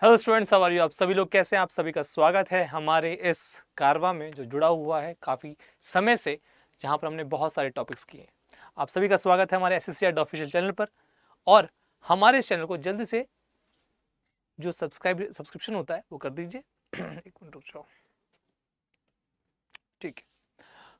Hello students, how are you? आप सभी लोग कैसे हैं? आप सभी का स्वागत है हमारे इस कारवा में जो जुड़ा हुआ है काफ़ी समय से, जहां पर हमने बहुत सारे टॉपिक्स किए हैं। आप सभी का स्वागत है हमारे एसएससी ऑफिशियल चैनल पर। और हमारे इस चैनल को जल्दी से जो सब्सक्रिप्शन होता है वो कर दीजिए। एक मिनट रुक जाओ। ठीक है,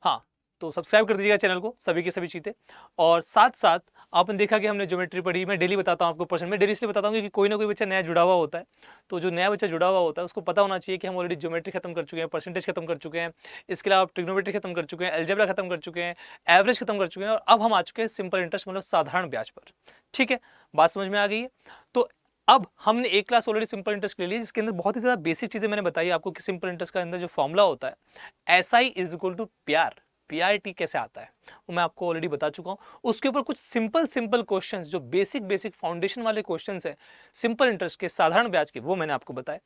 हाँ, तो सब्सक्राइब कर दीजिएगा चैनल को, सभी की सभी चीज़ें। और साथ साथ आपने देखा कि हमने ज्योमेट्री पढ़ी। मैं डेली बताता हूँ आपको पर्सन, मैं डेली इसलिए बताता हूँ कि कोई ना कोई बच्चा नया जुड़ा हुआ होता है। तो जो नया बच्चा जुड़ा हुआ होता है उसको पता होना चाहिए कि हम ऑलरेडी ज्योमेट्री खत्म कर चुके हैं, परसेंटेज खत्म कर चुके हैं, इसके अलावा ट्रिग्नोमेट्री खत्म कर चुके हैं, अलजेब्रा खत्म कर चुके हैं, एवरेज खत्म कर चुके हैं, और अब हम आ चुके हैं सिंपल इंटरेस्ट मतलब साधारण ब्याज पर। ठीक है, बात समझ में आ गई है? तो अब हमने एक क्लास ऑलरेडी सिंपल इंटरेस्ट ले ली, जिसके अंदर बहुत ही ज़्यादा बेसिक चीज़ें मैंने बताई आपको कि सिंपल इंटरेस्ट का अंदर जो फॉर्मूला होता है SI is equal to PR, PRT कैसे आता है वो मैं आपको ऑलरेडी बता चुका हूँ। उसके ऊपर कुछ सिंपल क्वेश्चंस जो बेसिक फाउंडेशन वाले क्वेश्चंस हैं सिंपल इंटरेस्ट के, साधारण ब्याज के, वो मैंने आपको बताया।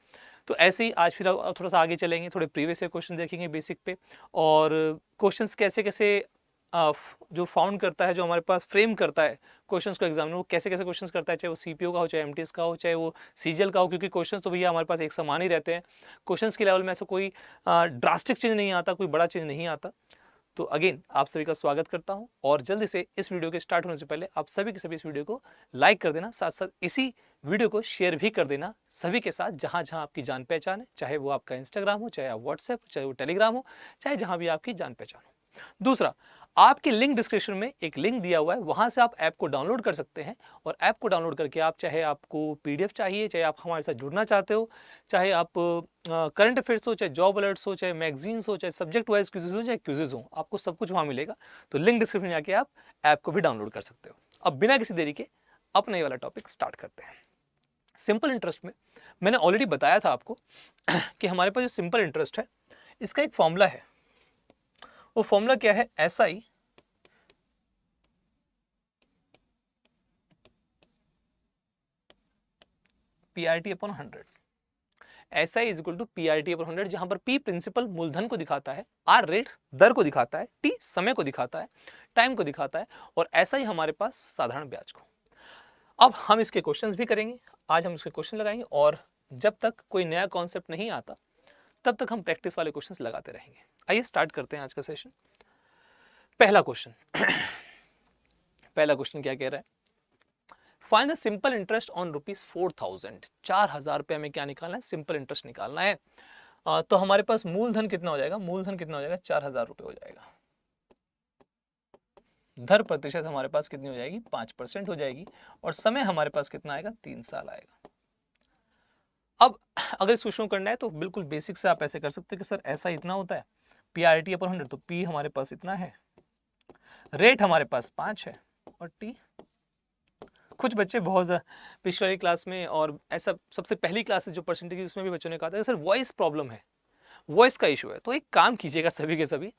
तो ऐसे ही आज फिर थोड़ा सा आगे चलेंगे, थोड़े प्रीवियस ईयर क्वेश्चन देखेंगे बेसिक पे, और क्वेश्चंस कैसे कैसे जो फाउंड करता है, जो हमारे पास फ्रेम करता है क्वेश्चंस को एग्जामिनर, वो कैसे कैसे क्वेश्चंस करता है, चाहे वो CPO का हो, चाहे MTS का हो, चाहे वो CGL का हो, क्योंकि क्वेश्चंस तो भैया हमारे पास एक समान ही रहते हैं। क्वेश्चंस के लेवल में ऐसा कोई ड्रास्टिक चेंज नहीं आता, कोई बड़ा चेंज नहीं आता। तो अगेन आप सभी का स्वागत करता हूं, और जल्दी से इस वीडियो के स्टार्ट होने से पहले आप सभी के सभी इस वीडियो को लाइक कर देना, साथ साथ इसी वीडियो को शेयर भी कर देना सभी के साथ, जहां जहां आपकी जान पहचान है, चाहे वो आपका इंस्टाग्राम हो, चाहे आप व्हाट्सएप हो, चाहे वो टेलीग्राम हो, चाहे जहां भी आपकी जान पहचान हो। दूसरा, आपके लिंक डिस्क्रिप्शन में एक लिंक दिया हुआ है, वहां से आप ऐप को डाउनलोड कर सकते हैं, और ऐप को डाउनलोड करके आप, चाहे आपको PDF चाहिए, चाहे आप हमारे साथ जुड़ना चाहते हो, चाहे आप करंट अफेयर्स हो, चाहे जॉब अलर्ट्स हो, चाहे मैगजीन्स हो, चाहे सब्जेक्ट वाइज क्विज़ेज हो, चाहे क्विज़ेज हो, आपको सब कुछ वहाँ मिलेगा। तो लिंक डिस्क्रिप्शन में जाके आप ऐप को भी डाउनलोड कर सकते हो। अब बिना किसी देरी के अपना ये वाला टॉपिक स्टार्ट करते हैं। सिंपल इंटरेस्ट में मैंने ऑलरेडी बताया था आपको कि हमारे पास जो सिंपल इंटरेस्ट है इसका एक फॉर्मूला है। वो फॉर्मूला क्या है? SI PRT upon 100। SI is equal to PRT upon 100, जहां पर P प्रिंसिपल मूलधन को दिखाता है, R रेट दर को दिखाता है, T समय को दिखाता है, टाइम को दिखाता है, और SI हमारे पास साधारण ब्याज को। अब हम इसके क्वेश्चंस भी करेंगे, आज हम इसके क्वेश्चन लगाएंगे, और जब तक कोई नया कॉन्सेप्ट नहीं आता तब तक हम प्रैक्टिस वाले क्वेश्चंस लगाते रहेंगे। आइए स्टार्ट करते हैं आज का सेशन। पहला क्वेश्चन पहला क्वेश्चन क्या कह रहा है? Find the simple interest on ₹4000। 4000 रुपये में क्या निकालना है? सिंपल इंटरेस्ट निकालना है। तो हमारे पास मूलधन कितना हो जाएगा? मूलधन कितना हो जाएगा? 4000 रुपये हो जाएगा। दर प्रतिशत हमारे पास कितनी हो जाएगी? 5% हो जाएगी। और समय हमारे पास कितना आएगा? 3 साल आएगा। अब अगर इस क्वेश्चन को करना है तो बिल्कुल बेसिक से आप ऐसे कर सकते हैं कि सर ऐसा इतना होता है, PRT अपॉन 100, तो P हमारे पास इतना है, रेट हमारे पास 5 है, और T, कुछ बच्चे बहुत पिछली वाली क्लास में और ऐसा सबसे पहली क्लास जो परसेंटेज उसमें भी बच्चों ने कहा था सर वॉइस प्रॉब्लम है, वॉइस का इशू है। तो एक काम कीजिएगा सभी के सभी,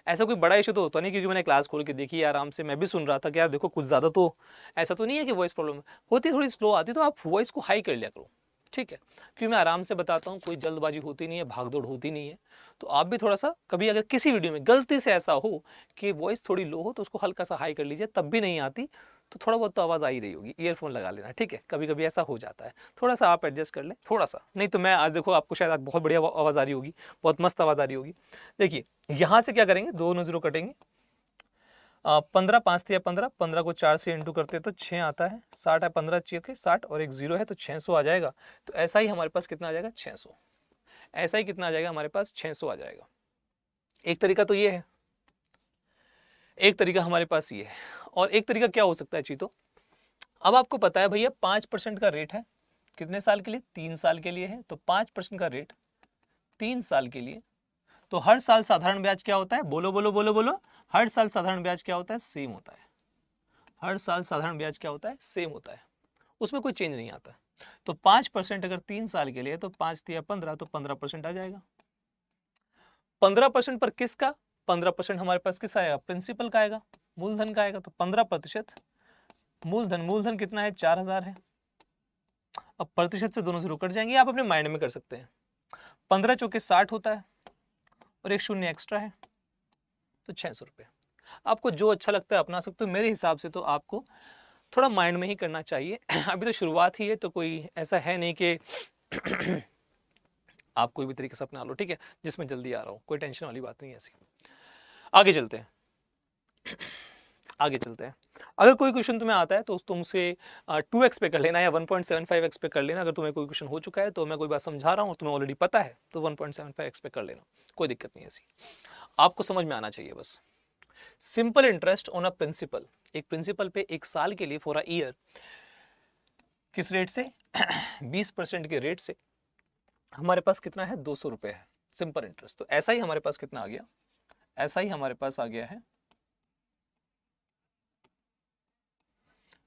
ऐसा कोई बड़ा इशू तो होता नहीं, क्योंकि मैंने क्लास खोल के देखी आराम से, मैं भी सुन रहा था कि यार देखो कुछ ज़्यादा तो ऐसा तो नहीं है कि वॉइस प्रॉब्लम होती, थोड़ी स्लो आती, तो आप वॉइस को हाई कर लिया करो, ठीक है? क्योंकि मैं आराम से बताता हूँ, कोई जल्दबाजी होती नहीं है, भागदौड़ होती नहीं है। तो आप भी थोड़ा सा कभी अगर किसी वीडियो में गलती से ऐसा हो कि वॉइस थोड़ी लो हो तो उसको हल्का सा हाई कर लीजिए, तब भी नहीं आती तो थोड़ा बहुत तो आवाज़ आ ही रही होगी, ईयरफोन लगा लेना, ठीक है? कभी कभी ऐसा हो जाता है, थोड़ा सा आप एडजस्ट कर लें, थोड़ा सा नहीं तो मैं आज देखो आपको शायद आज बहुत बढ़िया आवाज़ आ रही होगी, बहुत मस्त आवाज़ आ रही होगी। देखिए यहाँ से क्या करेंगे, दोनों जीरो कटेंगे, 15 5 या 15, 15 को 4 से इंटू करते तो 6 आता है, 60 है, 15 के 60 और एक जीरो है तो 600 आ जाएगा। तो ऐसा ही हमारे पास कितना आ जाएगा? 600। ऐसा ही कितना आ जाएगा हमारे पास? 600 आ जाएगा। एक तरीका तो ये है, एक तरीका हमारे पास ये है, और एक तरीका क्या हो सकता है चीतो? अब आपको पता है भैया 5% का रेट है, कितने साल के लिए? 3 साल के लिए है। तो 5% का रेट 3 साल के लिए, तो हर साल साधारण ब्याज क्या होता है? बोलो बोलो बोलो बोलो, हर साल साधारण ब्याज क्या होता है? सेम होता है। हर साल साधारण ब्याज क्या होता है? सेम होता है, उसमें कोई चेंज नहीं आता। तो 5% अगर 3 साल के लिए तो 5 तिया 15, तो 15% आ जाएगा। 15% पर किसका? 15% हमारे पास किस आएगा? प्रिंसिपल का आएगा, मूलधन का आएगा। तो 15% मूलधन, मूलधन कितना है? 4000 है। अब प्रतिशत से दोनों से कट जाएंगे, आप अपने माइंड में कर सकते हैं। 15 चौके 60 होता है, और एक शून्य एक्स्ट्रा है, तो 600 रुपये। आपको जो अच्छा लगता है अपना सकते हो, मेरे हिसाब से तो आपको थोड़ा माइंड में ही करना चाहिए। अभी तो शुरुआत ही है, तो कोई ऐसा है नहीं कि आप कोई भी तरीके से अपना लो, ठीक है, जिसमें जल्दी आ रहा हो, कोई टेंशन वाली बात नहीं है ऐसी। आगे चलते हैं, आगे चलते हैं। अगर कोई क्वेश्चन तुम्हें आता है तो तुमसे 2x पे कर लेना या 1.75x पे कर लेना। अगर तुम्हें कोई क्वेश्चन हो चुका है तो मैं कोई बात समझा रहा हूँ तुम्हें ऑलरेडी पता है तो 1.75x पे कर लेना, कोई दिक्कत नहीं ऐसी, आपको समझ में आना चाहिए बस। Simple interest on a principal, एक प्रिंसिपल पे एक साल के लिए फॉर अ ईयर, किस रेट से 20% के रेट से हमारे पास कितना है, 200 रुपये है सिंपल इंटरेस्ट। तो ऐसा ही हमारे पास कितना आ गया, ऐसा ही हमारे पास आ गया है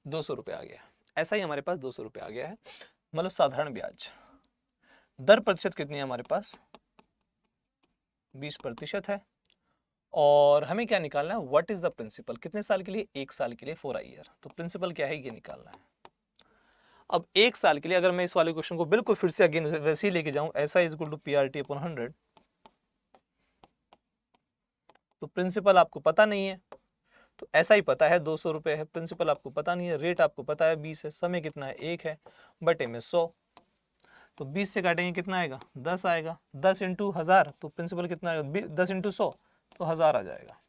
200 रुपये आ गया, ऐसा ही हमारे पास 200 रुपये आ गया है। मतलब साधारण ब्याज दर प्रतिशत कितनी है हमारे पास, 20% है। और हमें क्या निकालना है, व्हाट इज द प्रिंसिपल, कितने साल के लिए, 1 साल के लिए फॉर अ ईयर। तो प्रिंसिपल क्या है ये निकालना है। अब 1 साल के लिए अगर मैं इस वाले क्वेश्चन को बिल्कुल फिर से अगेन वैसे ही लेके जाऊं, ऐसा इज इक्वल टू PRT/100, तो प्रिंसिपल आपको पता नहीं है, तो ऐसा ही पता है 200 रुपये है, प्रिंसिपल आपको पता नहीं है, रेट आपको पता है 20 है, समय कितना है 1 है, बटे में 100, तो 20 से काटेंगे कितना आएगा, 10 आएगा, 10 इंटू 1000 तो प्रिंसिपल कितना आएगा, 10 इंटू 100 तो 1000 आ जाएगा।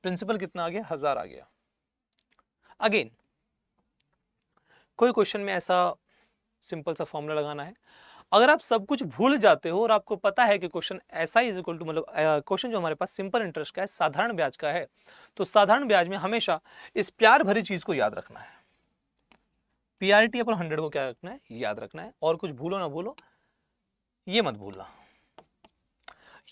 प्रिंसिपल कितना आ गया, 1000 आ गया। अगेन कोई क्वेश्चन में ऐसा सिंपल सा फॉर्मूला लगाना है, अगर आप सब कुछ भूल जाते हो और आपको पता है कि क्वेश्चन ऐसा इज इक्वल टू, मतलब क्वेश्चन जो हमारे पास सिंपल इंटरेस्ट का है, साधारण ब्याज का है, तो साधारण ब्याज में हमेशा इस प्यार भरी चीज को याद रखना है, PRT/100 को क्या रखना है, याद रखना है, और कुछ भूलो ना भूलो ये मत भूलना।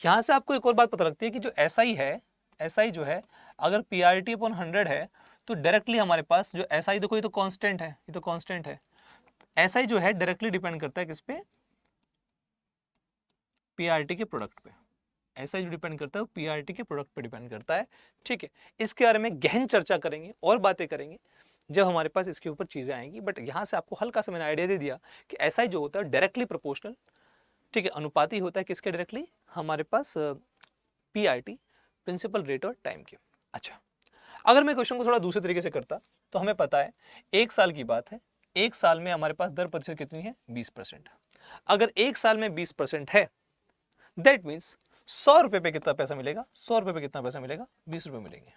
यहां से आपको एक और बात पता लगती है कि जो SI है, SI जो है अगर PRT/100 है तो डायरेक्टली हमारे पास जो SI, देखो ये तो कांस्टेंट है, ये तो कांस्टेंट है, SI जो है डायरेक्टली डिपेंड करता है किस पे, PRT के प्रोडक्ट पे। ऐसा जो डिपेंड करता है वो PRT के प्रोडक्ट पे डिपेंड करता है, ठीक है। इसके बारे में गहन चर्चा करेंगे और बातें करेंगे जब हमारे पास इसके ऊपर चीजें आएंगी, बट यहाँ से आपको हल्का सा मैंने आइडिया दे दिया कि SI जो होता है डायरेक्टली प्रोपोर्शनल, ठीक है, अनुपाती होता है किसके, डायरेक्टली हमारे पास PRT, प्रिंसिपल रेट और टाइम के। अच्छा, अगर मैं क्वेश्चन को थोड़ा दूसरे तरीके से करता तो हमें पता है 1 साल की बात है, 1 साल में हमारे पास दर प्रतिशत कितनी है, 20%। अगर 1 साल में 20% है, दैट मीन्स 100 रुपए पे कितना पैसा मिलेगा, 100 रुपए पे कितना पैसा मिलेगा, 20 रुपए मिलेंगे।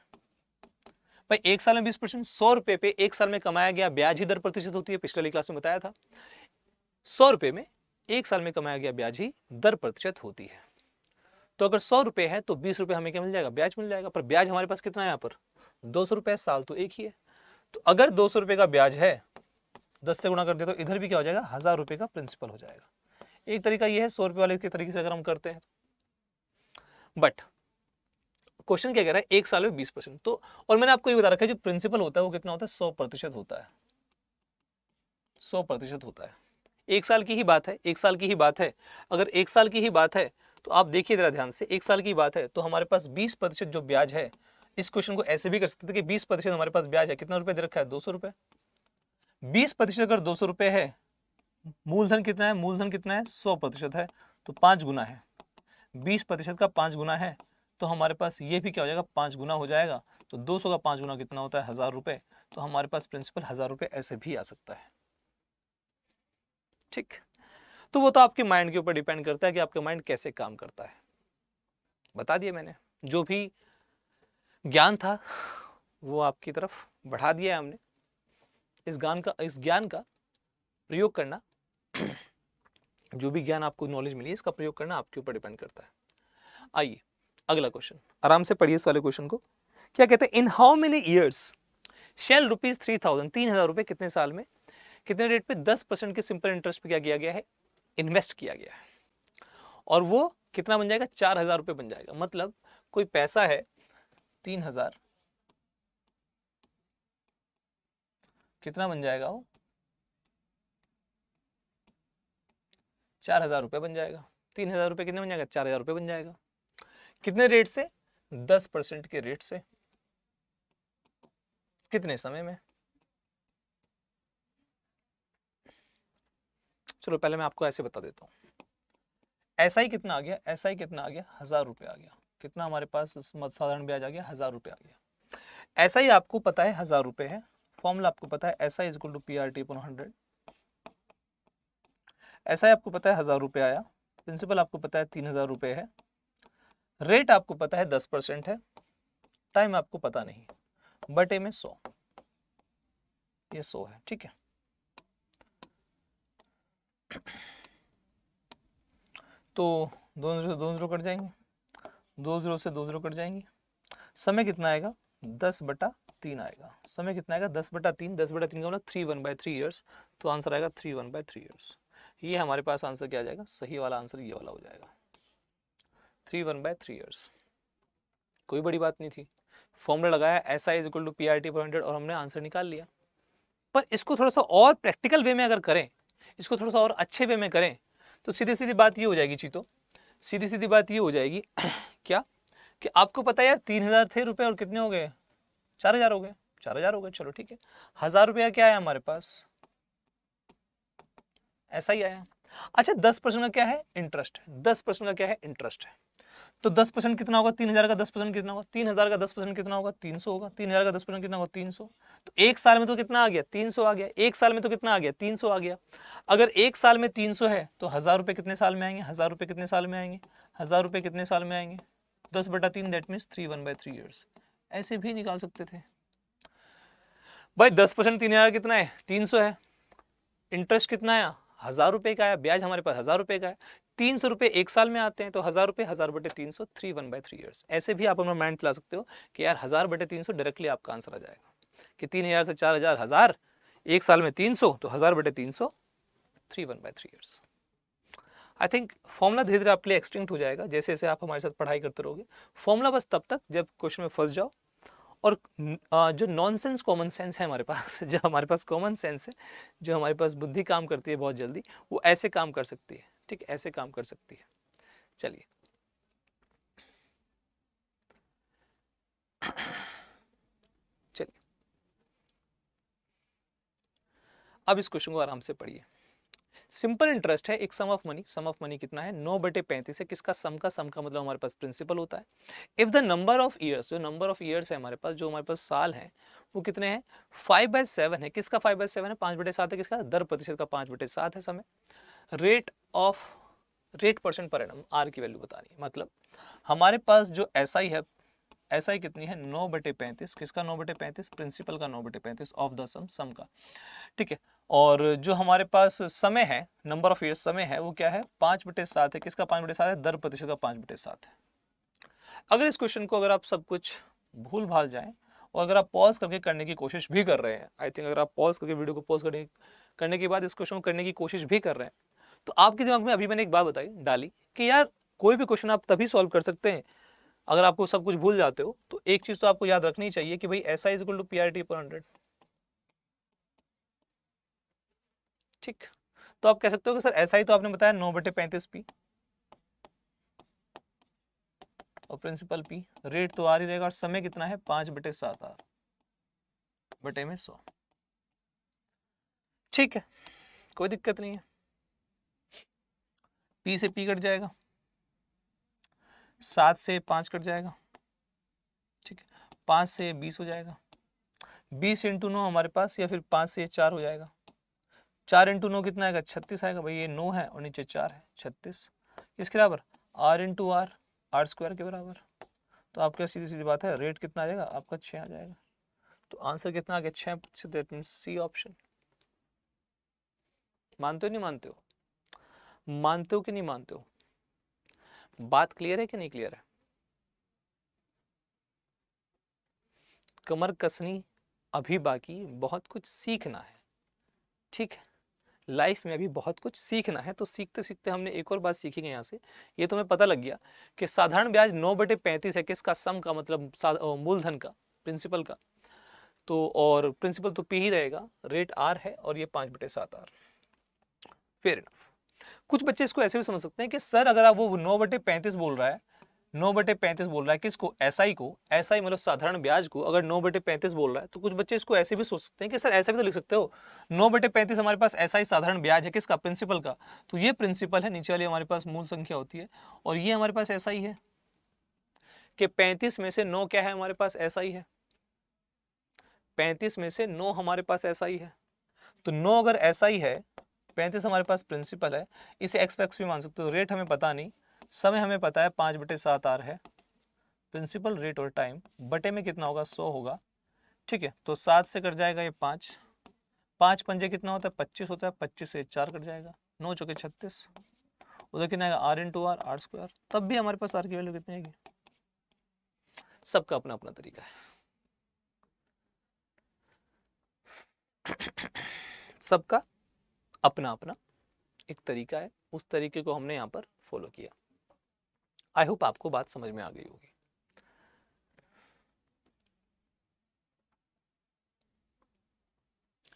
भाई 1 साल में 20%, 100 रुपए पे 1 साल में कमाया गया ब्याज ही दर प्रतिशत होती है, पिछले वाली क्लास में बताया था। 100 रुपए में 1 साल में कमाया गया ब्याज ही दर प्रतिशत होती है। तो अगर 100 रुपए है तो 20 रुपए हमें क्या मिल जाएगा, ब्याज मिल जाएगा। पर ब्याज हमारे पास कितना है यहाँ पर, 200 रुपए, साल तो एक ही है। तो अगर 200 रुपए का ब्याज है, 10 से गुणा कर दे तो इधर भी क्या हो जाएगा, 1000 रुपए का प्रिंसिपल हो जाएगा। एक तरीका यह है 100 रुपए वाले के तरीके से अगर हम करते हैं, बट क्वेश्चन क्या कह रहा है, 1 साल में 20%। तो और मैंने आपको ये बता रखा है जो प्रिंसिपल होता है वो कितना होता है, 100% होता है, 100% होता है। 1 साल की ही बात है, 1 साल की ही बात है। अगर 1 साल की ही बात है तो आप देखिए जरा ध्यान से, 1 साल की बात है तो हमारे पास 20% जो ब्याज है, इस क्वेश्चन को ऐसे भी कर सकते थे कि 20% हमारे पास ब्याज है, कितना रुपए दे रखा है, 200 रुपए। 20% अगर 200 रुपए है, मूलधन कितना है, मूलधन कितना है, 100% है, तो 5 गुना है, 20% का 5 गुना है, तो हमारे पास ये भी क्या हो जाएगा, 5 गुना हो जाएगा। तो 200 का 5 गुना कितना होता है, 1000 रुपए। तो हमारे पास प्रिंसिपल 1000 रुपए ऐसे भी आ सकता है, ठीक। तो वो तो आपके माइंड के ऊपर डिपेंड करता है कि आपका माइंड कैसे काम करता है। बता दिया मैंने, जो भी ज्ञान था वो आपकी तरफ बढ़ा दिया है हमने। इस ज्ञान का प्रयोग करना, जो भी ज्ञान आपको नॉलेज मिली है इसका प्रयोग करना आपके ऊपर डिपेंड करता है। आइए अगला क्वेश्चन, आराम से पढ़िए इस वाले क्वेश्चन को। क्या कहते हैं, in how many years shall rupees 3000, 3000 रुपए कितने साल में, कितने रेट पे, 10% के सिंपल इंटरेस्ट पे क्या किया गया है, इन्वेस्ट किया गया है। और वो कितना बन जाएगा, 4000 रुपए बन जाएगा। मतलब कोई पैसा है 3000, कितना बन जाएगा वो, 4000 रुपए बन जाएगा। 3000 रुपए कितने बन जाएगा, 4000 रुपए बन जाएगा। कितने रेट से, 10% के रेट से, कितने समय में। चलो पहले मैं आपको ऐसे बता देता हूं। ऐसा ही कितना आ गया, ऐसा ही कितना आ गया, 1000 रुपए आ गया। कितना हमारे पास साधारण ब्याज आ गया, 1000 रुपए आ गया। ऐसा ही आपको पता है 1000 रुपए है, फॉर्मूला आपको पता है, ऐसा इज इक्वल टू PRT/100। ऐसा ही आपको पता है 1000 रुपये आया, प्रिंसिपल आपको पता है 3000 रुपये है, रेट आपको पता है 10% है, टाइम आपको पता नहीं, बटे में 100, ये 100 है, ठीक है। तो 2 0 कट जाएंगे, 2 0 से 2 0 कट जाएंगे, समय कितना आएगा 10/3 आएगा, समय कितना आएगा 10/3, 10/3 का मतलब 3 1/3 ईयर्स, तो आंसर आएगा 3 1/3 ईयर्स। ये हमारे पास आंसर क्या आ जाएगा, सही वाला आंसर ये वाला हो जाएगा 3 1/3 ईयर्स। कोई बड़ी बात नहीं थी, फॉर्मूला लगाया SI = PRT/100 और हमने आंसर निकाल लिया। पर इसको थोड़ा सा और प्रैक्टिकल वे में अगर करें, इसको थोड़ा सा और अच्छे वे में करें, तो सीधी सीधी बात ये हो जाएगी चीतो, सीधी सीधी बात ये हो जाएगी क्या कि आपको पता है यार 3000 थे रुपए और कितने हो गए 4000 हो गए, 4000 हो गए, चलो ठीक है। 1000 रुपया क्या है हमारे पास, ऐसा ही आया। अच्छा 10% का क्या है, इंटरेस्ट है, 10% का क्या है, इंटरेस्ट है। तो 10% कितना होगा, 3000 का 10% कितना होगा, 3000 का 10% कितना होगा, 300 होगा, 3000 का 10% कितना होगा, 300। तो एक साल में तो कितना आ गया, 300 आ गया, एक साल में तो कितना आ गया, 300 आ गया। अगर एक साल में 300 है तो 1000 रुपये कितने साल में आएंगे, 1000 रुपये कितने साल में आएंगे, 1000 रुपये कितने साल में आएंगे, 10/3, दैट मीन्स 3 1/3 ईयर्स। ऐसे भी निकाल सकते थे भाई। 10% 3000 कितना है, 300 है, इंटरेस्ट कितना है 1000 रुपये का है, ब्याज हमारे पास 1000 रुपये का है, 300 रुपये एक साल में आते हैं, तो 1000 रुपये 1000/300, 3 1/3 ईयर्स। ऐसे भी आप अपना माइंड चला सकते हो कि यार 1000/300 डायरेक्टली आपका आंसर आ जाएगा कि 3000 से 4000, 1000 एक साल में 300, तो 1000/300, 3 1/3 ईयर्स। आई थिंक फॉर्मूला धीरे धीरे आपके लिए एक्सटिंक्ट हो जाएगा जैसे जैसे आप हमारे साथ पढ़ाई करते रहोगे। फॉर्मूला बस तब तक जब क्वेश्चन में फंस जाओ, और जो नॉनसेंस कॉमन सेंस है हमारे पास, जो हमारे पास कॉमन सेंस है, जो हमारे पास बुद्धि काम करती है बहुत जल्दी, वो ऐसे काम कर सकती है, ठीक है, ऐसे काम कर सकती है। चलिए चलिए अब इस क्वेश्चन को आराम से पढ़िए। सिंपल इंटरेस्ट है, एक sum of money, sum of money कितना है 9/35 है, किसका सम का, सम का मतलब हमारे पास प्रिंसिपल होता है। If the number of years, जो नंबर ऑफ ईयर्स है हमारे पास, जो हमारे पास साल है वो कितने हैं 5/7 है, किसका 5/7 है, 5/7 है, किसका दर प्रतिशत का 5/7 है समय। Rate percent per annum, R की वैल्यू बतानी है, मतलब हमारे पास जो SI है, SI कितनी है 9/35, किसका 9/35, प्रिंसिपल का 9/35 ऑफ द सम, सम का, ठीक है। और जो हमारे पास समय है, नंबर ऑफ ईयर्स समय है, वो क्या है 5/7 है, किसका 5/7 है, दर प्रतिशत का 5/7 है। अगर इस क्वेश्चन को अगर आप सब कुछ भूल भाल जाएं और अगर आप पॉज करके करने की कोशिश भी कर रहे हैं, आई थिंक अगर आप पॉज करके वीडियो को पॉज करने के बाद इस क्वेश्चन को करने की कोशिश भी कर रहे हैं, तो आपके दिमाग में अभी मैंने एक बात बताई डाली कि यार कोई भी क्वेश्चन आप तभी सॉल्व कर सकते हैं अगर आपको सब कुछ भूल जाते हो। तो एक चीज तो आपको याद रखनी चाहिए कि भाई SI = PRT/100, ठीक। तो आप कह सकते हो कि सर SI तो आपने बताया 9/35P और प्रिंसिपल P, रेट तो R ही रहेगा और समय कितना है 5/7 R बटे में 100, ठीक है, कोई दिक्कत नहीं है। P से P कट जाएगा, 7 से 5 कट जाएगा, ठीक है, 5 से 20 हो जाएगा, 20 × 9 हमारे पास, या फिर 5 से 4 हो जाएगा, 4 × 9 कितना आएगा 36 आएगा, भाई ये 9 है और नीचे 4 है, 36 इसके बराबर R × R, R² के बराबर। तो आपका सीधी सीधी बात है, रेट कितना आ जाएगा आपका 6 आ जाएगा। तो आंसर कितना आ गया 6%, दैट मींस सी ऑप्शन। मानते हो नहीं मानते हो, मानते हो कि नहीं मानते हो, बात क्लियर है कि नहीं क्लियर है। कमर कसनी अभी बाकी, बहुत कुछ सीखना है, ठीक है, लाइफ में अभी बहुत कुछ सीखना है। तो सीखते सीखते हमने एक और बात सीखेंगे यहाँ से, ये तुम्हें पता लग गया कि साधारण ब्याज 9/35 है, किसका सम का मतलब मूलधन का, प्रिंसिपल का, तो और प्रिंसिपल तो P ही रहेगा, रेट R है और ये 5/7 R। Fair enough. कुछ बच्चे इसको ऐसे भी समझ सकते हैं कि सर अगर आप वो 9/35 बोल रहा है, 9/35 बोल रहा है किसको, SI को, SI मतलब साधारण ब्याज को अगर 9/35 बोल रहा है, तो कुछ बच्चे इसको ऐसे भी सोच सकते हैं कि सर ऐसा भी तो लिख सकते हो 9/35 हमारे पास SI साधारण ब्याज है, किसका, प्रिंसिपल का, तो ये प्रिंसिपल है, नीचे वाली हमारे पास मूल संख्या होती है, और ये हमारे पास SI है कि 35 में से 9 क्या है हमारे पास SI है, 35 में से 9 हमारे पास SI है। तो 9 अगर SI है, 35 हमारे पास प्रिंसिपल है, इसे एक्स भी मान सकते हो। रेट हमें पता नहीं, समय हमें पता है 5/7 आर है, प्रिंसिपल रेट और टाइम बटे में कितना होगा 100 होगा। ठीक है, तो 7 से कट जाएगा ये 5, 5 पंजे कितना होता है 25 होता है, 25 से 4 कट जाएगा, 9 चौके 36, उधर कितना आएगा R into R, R square. तब भी हमारे पास आर की वैल्यू कितनी आएगी। सबका अपना अपना तरीका है, सबका अपना अपना एक तरीका है, उस तरीके को हमने यहाँ पर फॉलो किया। आई होप आपको बात समझ में आ गई होगी।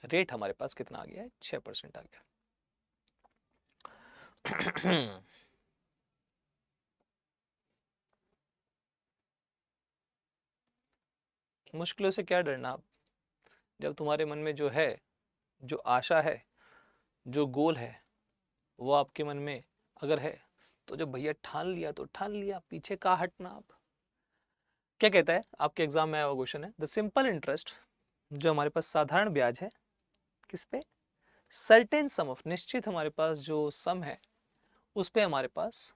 रेट हमारे पास कितना आ गया है 6% आ गया। मुश्किलों से क्या डरना आप, जब तुम्हारे मन में जो है, जो आशा है, जो गोल है, वो आपके मन में अगर है तो जब भैया ठान लिया तो ठान लिया, पीछे का हटना। आप क्या कहता है आपके एग्जाम में आया हुआ क्वेश्चन है, द सिंपल इंटरेस्ट, जो हमारे पास साधारण ब्याज है किस पे, सर्टेन सम ऑफ, निश्चित हमारे पास जो सम है उस पे हमारे पास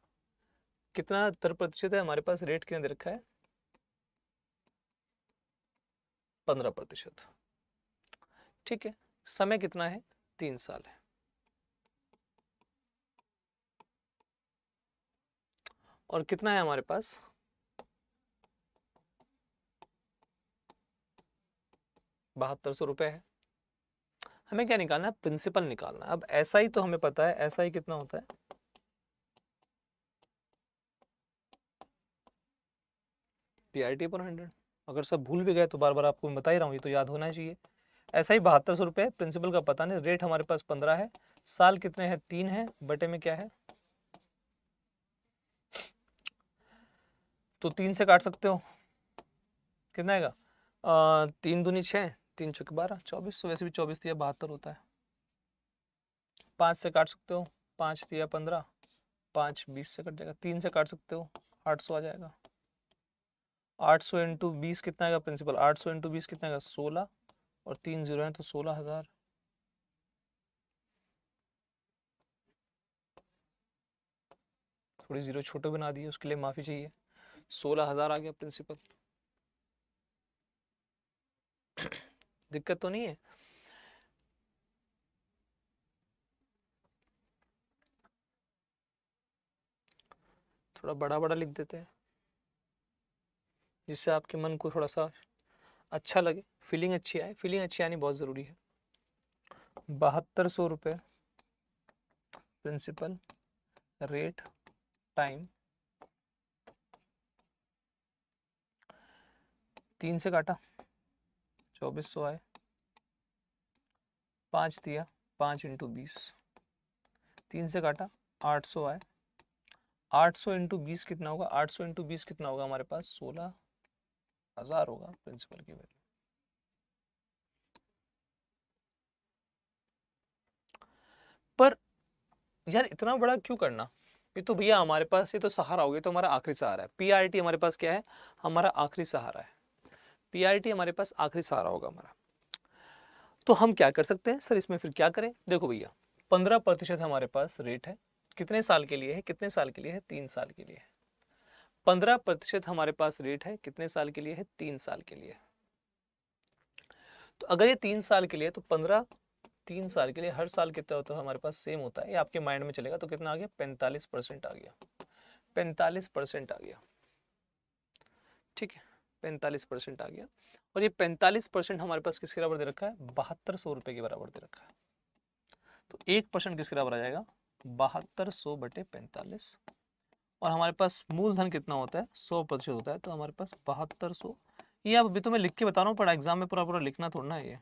कितना दर प्रतिशत है, हमारे पास रेट कितना दे रखा है 15%। ठीक है, समय कितना है 3 साल है, और कितना है हमारे पास 7200 रुपए है। हमें क्या निकालना है, प्रिंसिपल निकालना है। अब ऐसा ही तो हमें पता है, ऐसा ही कितना होता है PRT पर 100। अगर सब भूल भी गए तो बार बार आपको मैं बता ही रहा हूँ, ये तो याद होना चाहिए। ऐसा ही 7200 रुपये, प्रिंसिपल का पता नहीं, रेट हमारे पास 15 है, साल कितने हैं 3 है, बटे में क्या है, तो 3 से काट सकते हो, कितना आएगा 3 दूनी 6, 3 चौके 12, 24, वैसे भी 24 दिया 72 होता है। 5 से काट सकते हो, 5 दिया 15, 5 20 से कट जाएगा, 3 से काट सकते हो 800 आ जाएगा। 800 इंटू 20 कितना आएगा प्रिंसिपल, 800 इंटू 20 कितना आएगा 16, और 3 जीरो है तो 16,000। थोड़ी जीरो छोटे बना दिए, उसके लिए माफी चाहिए। 16,000 आ गया प्रिंसिपल। दिक्कत तो नहीं है। थोड़ा बड़ा बड़ा लिख देते हैं जिससे आपके मन को थोड़ा सा अच्छा लगे, फीलिंग अच्छी आए। फीलिंग अच्छी आनी बहुत ज़रूरी है। 7200 रुपये प्रिंसिपल, रेट, टाइम, 3 से काटा 2400 आए, 5 दिया 5 इंटू 20, 3 से काटा 800 आए, 800 इंटू 20 कितना होगा, 800 इंटू 20 कितना होगा हमारे पास 16,000 होगा प्रिंसिपल की वैल्यू। पर यार इतना बड़ा क्यों करना, ये तो भैया हमारे पास, ये तो सहारा हो गया, तो हमारा आखिरी सहारा है। PRT हमारे पास क्या है, हमारा आखिरी सहारा है। PRT हमारे पास आखिरी सहारा होगा हमारा। तो हम क्या कर सकते हैं सर इसमें, फिर क्या करें। देखो भैया 15% हमारे पास रेट है, कितने साल के लिए है, कितने साल के लिए है 3 साल के लिए है। 15% हमारे पास रेट है, कितने साल के लिए है 3 साल के लिए। तो अगर ये 3 साल के लिए, तो 15 3 साल के लिए, हर साल कितना होता है हमारे पास सेम होता है, ये आपके माइंड में चलेगा। तो कितना आ गया 45% आ गया, 45% आ गया। ठीक है, 45% आ गया। और ये 45% हमारे पास किसके बराबर दे रखा है, 7200 रुपये के बराबर दे रखा है। तो 1% किसके बराबर आ जाएगा 7200/45। और हमारे पास मूलधन कितना होता है 100% होता है, तो हमारे पास 7200। ये अब अभी तो मैं लिख के बता रहा हूँ, पर एग्जाम में पूरा पूरा लिखना थोड़ा ना है ये।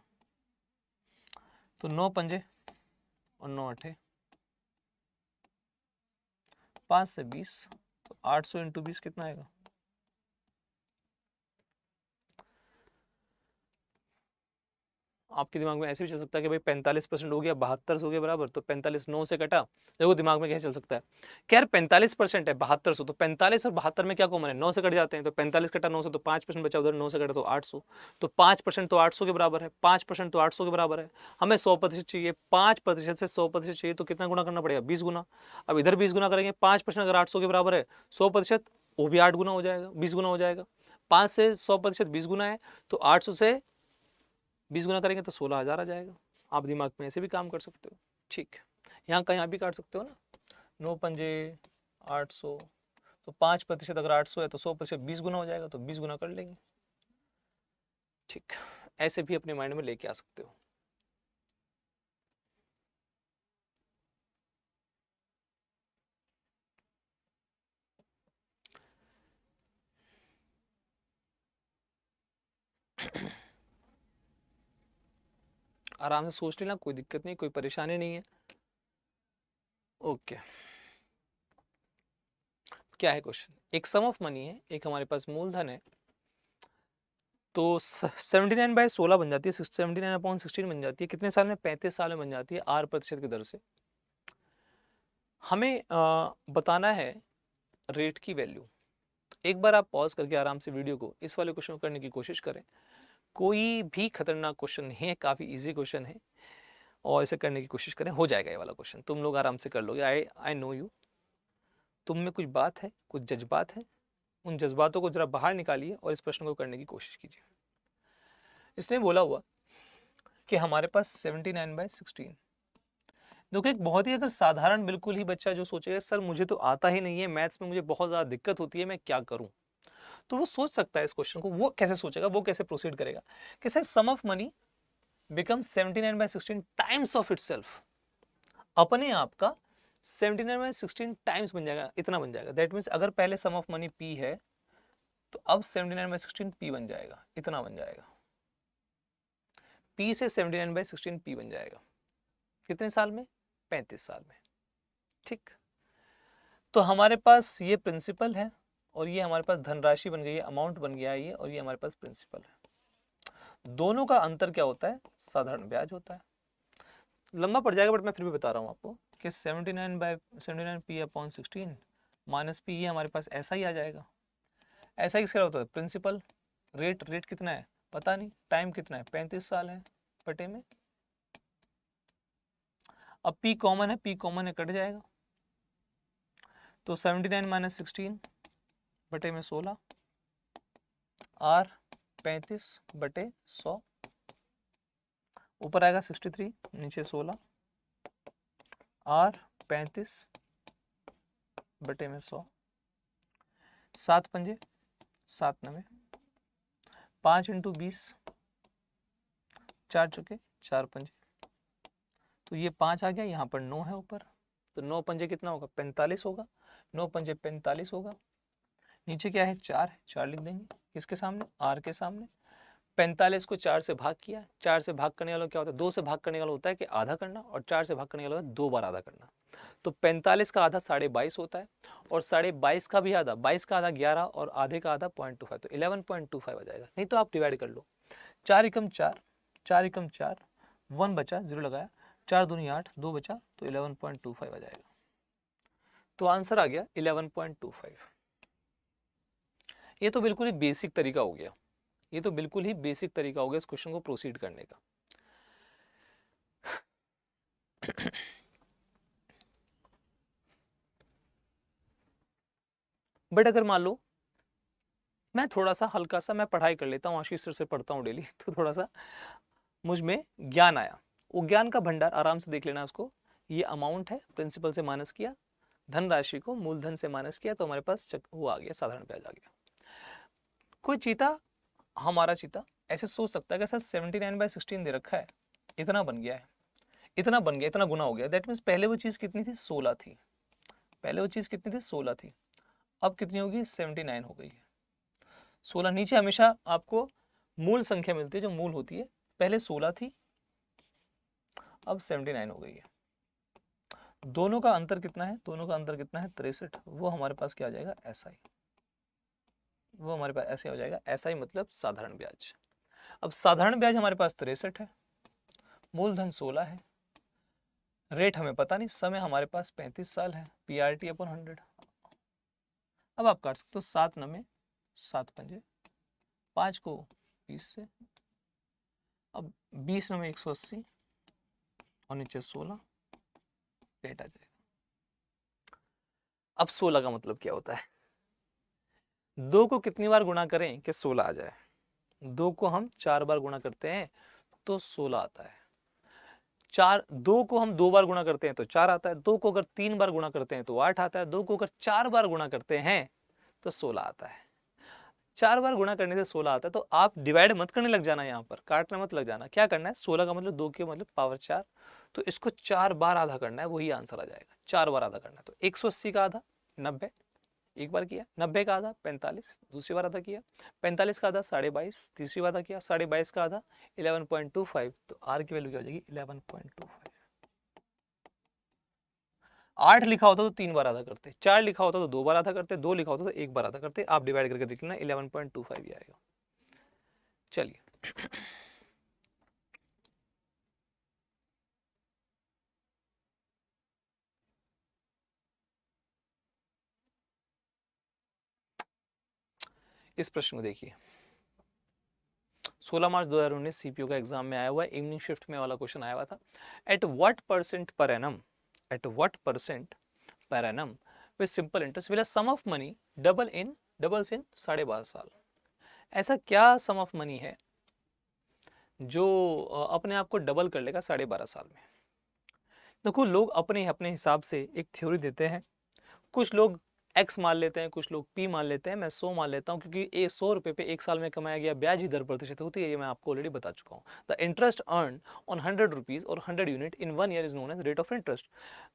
तो 9 पंजे और 9 अठे, 5 से 20, तो 800 इंटू 20 कितना आएगा, आपके दिमाग में ऐसे भी चल सकता है कि भाई 45% हो गया 7200 के बराबर, तो 45 9 से कटा, देखो दिमाग में क्या चल सकता है कि यार 45% है 7200, तो 45 और 72 में क्या कॉमन है, 9 से कट जाते हैं, तो 45 कटा 9 से तो 5% बचा, उधर 9 से कटा तो 800, तो 5% तो 800 के बराबर है, 5% तो 800 के बराबर है। हमें 100% चाहिए, 5% से 100% चाहिए, तो कितना गुना करना पड़ेगा, 20 गुना। अब इधर 20 गुना करेंगे, 5% अगर 800 के बराबर है, 100% वो भी 8 गुना हो जाएगा, 20 गुना हो जाएगा। 5 से 100% 20 गुना है, तो 800 से 20 गुना करेंगे तो 16,000 आ जाएगा। आप दिमाग में ऐसे भी काम कर सकते हो, ठीक है। यहाँ का यहाँ भी काट सकते हो ना, 9 पंजे 800, तो 5% अगर 800 है तो 100% 20 गुना हो जाएगा, तो 20 गुना कर लेंगे, ठीक। ऐसे भी अपने माइंड में लेके आ सकते हो। आराम से सोच लेना, कोई दिक्कत नहीं, कोई परेशानी नहीं है। ओके, क्या है क्वेश्चन, एक सम ऑफ मनी है, एक हमारे पास मूलधन है, तो 79/16 बन जाती है, 79/16 बन जाती है, कितने साल में, 35 साल में बन जाती है, 8% की दर से। हमें बताना है रेट की वैल्यू। एक बार आप पॉज करके आराम से वीडियो को इस वाले क्वेश्चन को करने की कोशिश करें। कोई भी खतरनाक क्वेश्चन नहीं है, काफ़ी इजी क्वेश्चन है, और इसे करने की कोशिश करें, हो जाएगा ये वाला क्वेश्चन, तुम लोग आराम से कर लोगे। आई नो यू, तुम में कुछ बात है, कुछ जज्बात है, उन जज्बातों को जरा बाहर निकालिए और इस प्रश्न को करने की कोशिश कीजिए। इसने बोला हुआ कि हमारे पास 79/16, देखो एक बहुत ही अगर साधारण बिल्कुल ही बच्चा जो सोचेगा सर मुझे तो आता ही नहीं है, मैथ्स में मुझे बहुत ज़्यादा दिक्कत होती है, मैं क्या करूं, तो वो सोच सकता है इस क्वेश्चन को। वो कैसे सोचेगा, वो कैसे प्रोसीड करेगा कि sir sum of money become 79/16 times of itself, अपने आप का 79/16 टाइम्स बन जाएगा, इतना बन जाएगा। दैट मीन्स अगर पहले सम ऑफ मनी पी है तो अब 79/16 पी बन जाएगा, इतना बन जाएगा, पी से 79/16 पी बन जाएगा। कितने साल में, 35 साल में, ठीक। तो हमारे पास ये प्रिंसिपल है और ये हमारे पास धनराशि बन गई है, अमाउंट बन गया है ये, और ये हमारे पास प्रिंसिपल है। दोनों का अंतर क्या होता है, साधारण ब्याज होता है। लंबा पड़ जाएगा बट मैं फिर भी बता रहा हूँ आपको कि 79 पी अपॉन 16 माइनस पी, ये हमारे पास ऐसा ही आ जाएगा। ऐसा ही किसका होता है, प्रिंसिपल। रेट कितना है पता नहीं, टाइम कितना है 35 साल है, बटे में, अब पी कॉमन है, पी कॉमन है, कट जाएगा, तो 79 माइनस 16 बटे में 16, आर 35 बटे 100, ऊपर आएगा 63, नीचे 16, आर 35 बटे में 100, 7 पंजे 7 नवे, 5 इंटू 20, 4 चुके 4 पंजे, तो ये 5 आ गया, यहाँ पर 9 है ऊपर, तो 9 पंजे कितना होगा, 45 होगा, 9 पंजे 45 होगा। नीचे क्या है, 4 है, 4 लिख देंगे, किसके सामने, आर के सामने। 45 को 4 से भाग किया, 4 से भाग करने वाला क्या होता है, 2 से भाग करने वाला होता है कि आधा करना, और 4 से भाग करने वाला होता है 2 बार आधा करना। तो 45 का आधा 22.5 होता है, और 22.5 का भी आधा, 22 का आधा 11, और आधे का आधा 0.25, तो 11.25 आ जाएगा। नहीं तो आप डिवाइड कर लो, 4 एकम 4, 4 एकम 4, 1 बचा, 0 लगाया, 4 दूनी 8, 2 बचा, तो 11.25 आ जाएगा। तो आंसर आ गया 11.25। ये तो बिल्कुल ही बेसिक तरीका हो गया, ये तो बिल्कुल ही बेसिक तरीका हो गया इस क्वेश्चन को प्रोसीड करने का। बट अगर मान लो मैं थोड़ा सा हल्का सा मैं पढ़ाई कर लेता हूँ, आशीष सर से पढ़ता हूँ डेली, तो थोड़ा सा मुझ में ज्ञान आया, वो ज्ञान का भंडार आराम से देख लेना उसको। ये अमाउंट है, प्रिंसिपल से माइनस किया, धनराशि को मूलधन से माइनस किया, तो हमारे पास वो आ गया, साधारण ब्याज आ गया। कोई चीता, हमारा चीता ऐसे सोच सकता है कि सर 79/16 दे रखा है, इतना बन गया है, इतना बन गया, इतना गुना हो गया। दैट मीन्स पहले वो चीज़ कितनी थी, 16 थी, पहले वो चीज़ कितनी थी, 16 थी, अब कितनी होगी, 79 हो गई है। 16 नीचे हमेशा आपको मूल संख्या मिलती है, जो मूल होती है, पहले 16 थी, अब 79 हो गई है। दोनों का अंतर कितना है, दोनों का अंतर कितना है, 63। वो हमारे पास क्या आ जाएगा, ऐसा ही, वो हमारे पास ऐसे हो जाएगा, ऐसा ही मतलब साधारण ब्याज। अब साधारण ब्याज हमारे पास 63 है, मूलधन 16 है, रेट हमें पता नहीं, समय हमारे पास 35 साल है, PRT अपॉन 100। अब आप काट सकते हो 7 नमे 7 पंजे, 5 को 20 से, अब 20 नमे 180 और नीचे 16, रेट आ जाएगा। अब 16 का मतलब क्या होता है, 2 को कितनी बार गुणा करें कि 16 आ जाए। 2 को हम 4 बार गुणा करते हैं तो 16 आता है। 2 को हम 2 बार गुणा करते हैं तो 4 आता है। 2 को अगर 3 बार गुणा करते हैं तो 8 आता है। 2 को अगर 4 बार गुणा करते हैं तो 16 आता है। 4 बार गुणा करने से 16 आता है। तो आप डिवाइड मत करने लग जाना, यहाँ पर काटने मत लग जाना। क्या करना है, 16 का मतलब 2 के मतलब पावर 4, तो इसको 4 बार आधा करना है, वही आंसर आ जाएगा। 4 बार आधा करना है, तो 180 का आधा 90, एक बार किया। 90 का आधा 45, दूसरी बार आधा किया। 45 का आधा 22.5, तीसरी बार आधा किया। 22.5 का आधा 11.25, तो आर की वैल्यू क्या हो जाएगी 11.25। 8 लिखा होता तो 3 बार आधा करते, 4 लिखा होता तो 2 बार आधा करते, 2 लिखा होता तो 1 बार आधा करते। आप डिवाइड करके देख लेना, 11.25 ही आएगा। चलिए इस प्रश्न को देखिए, 16 मार्च 2019 सीपीयू का एग्जाम में आया हुआ है, इवनिंग शिफ्ट में वाला क्वेश्चन आया हुआ था। At what percent per annum, at what percent per annum with simple interest will a sum of money doubles in 12.5 साल। ऐसा क्या सम ऑफ मनी है जो अपने आप को डबल कर लेगा 12.5 साल में। देखो, लोग अपने अपने हिसाब से एक थ्योरी देते हैं। कुछ लोग x मान लेते हैं, कुछ लोग p मान लेते हैं, मैं 100 मान लेता हूँ, क्योंकि ये 100 रुपये पे 1 साल में कमाया गया ब्याज ही दर प्रतिशत होती है, ये मैं आपको ऑलरेडी बता चुका हूँ। The interest earn on 100 rupees और 100 unit in 1 year is known as rate of interest.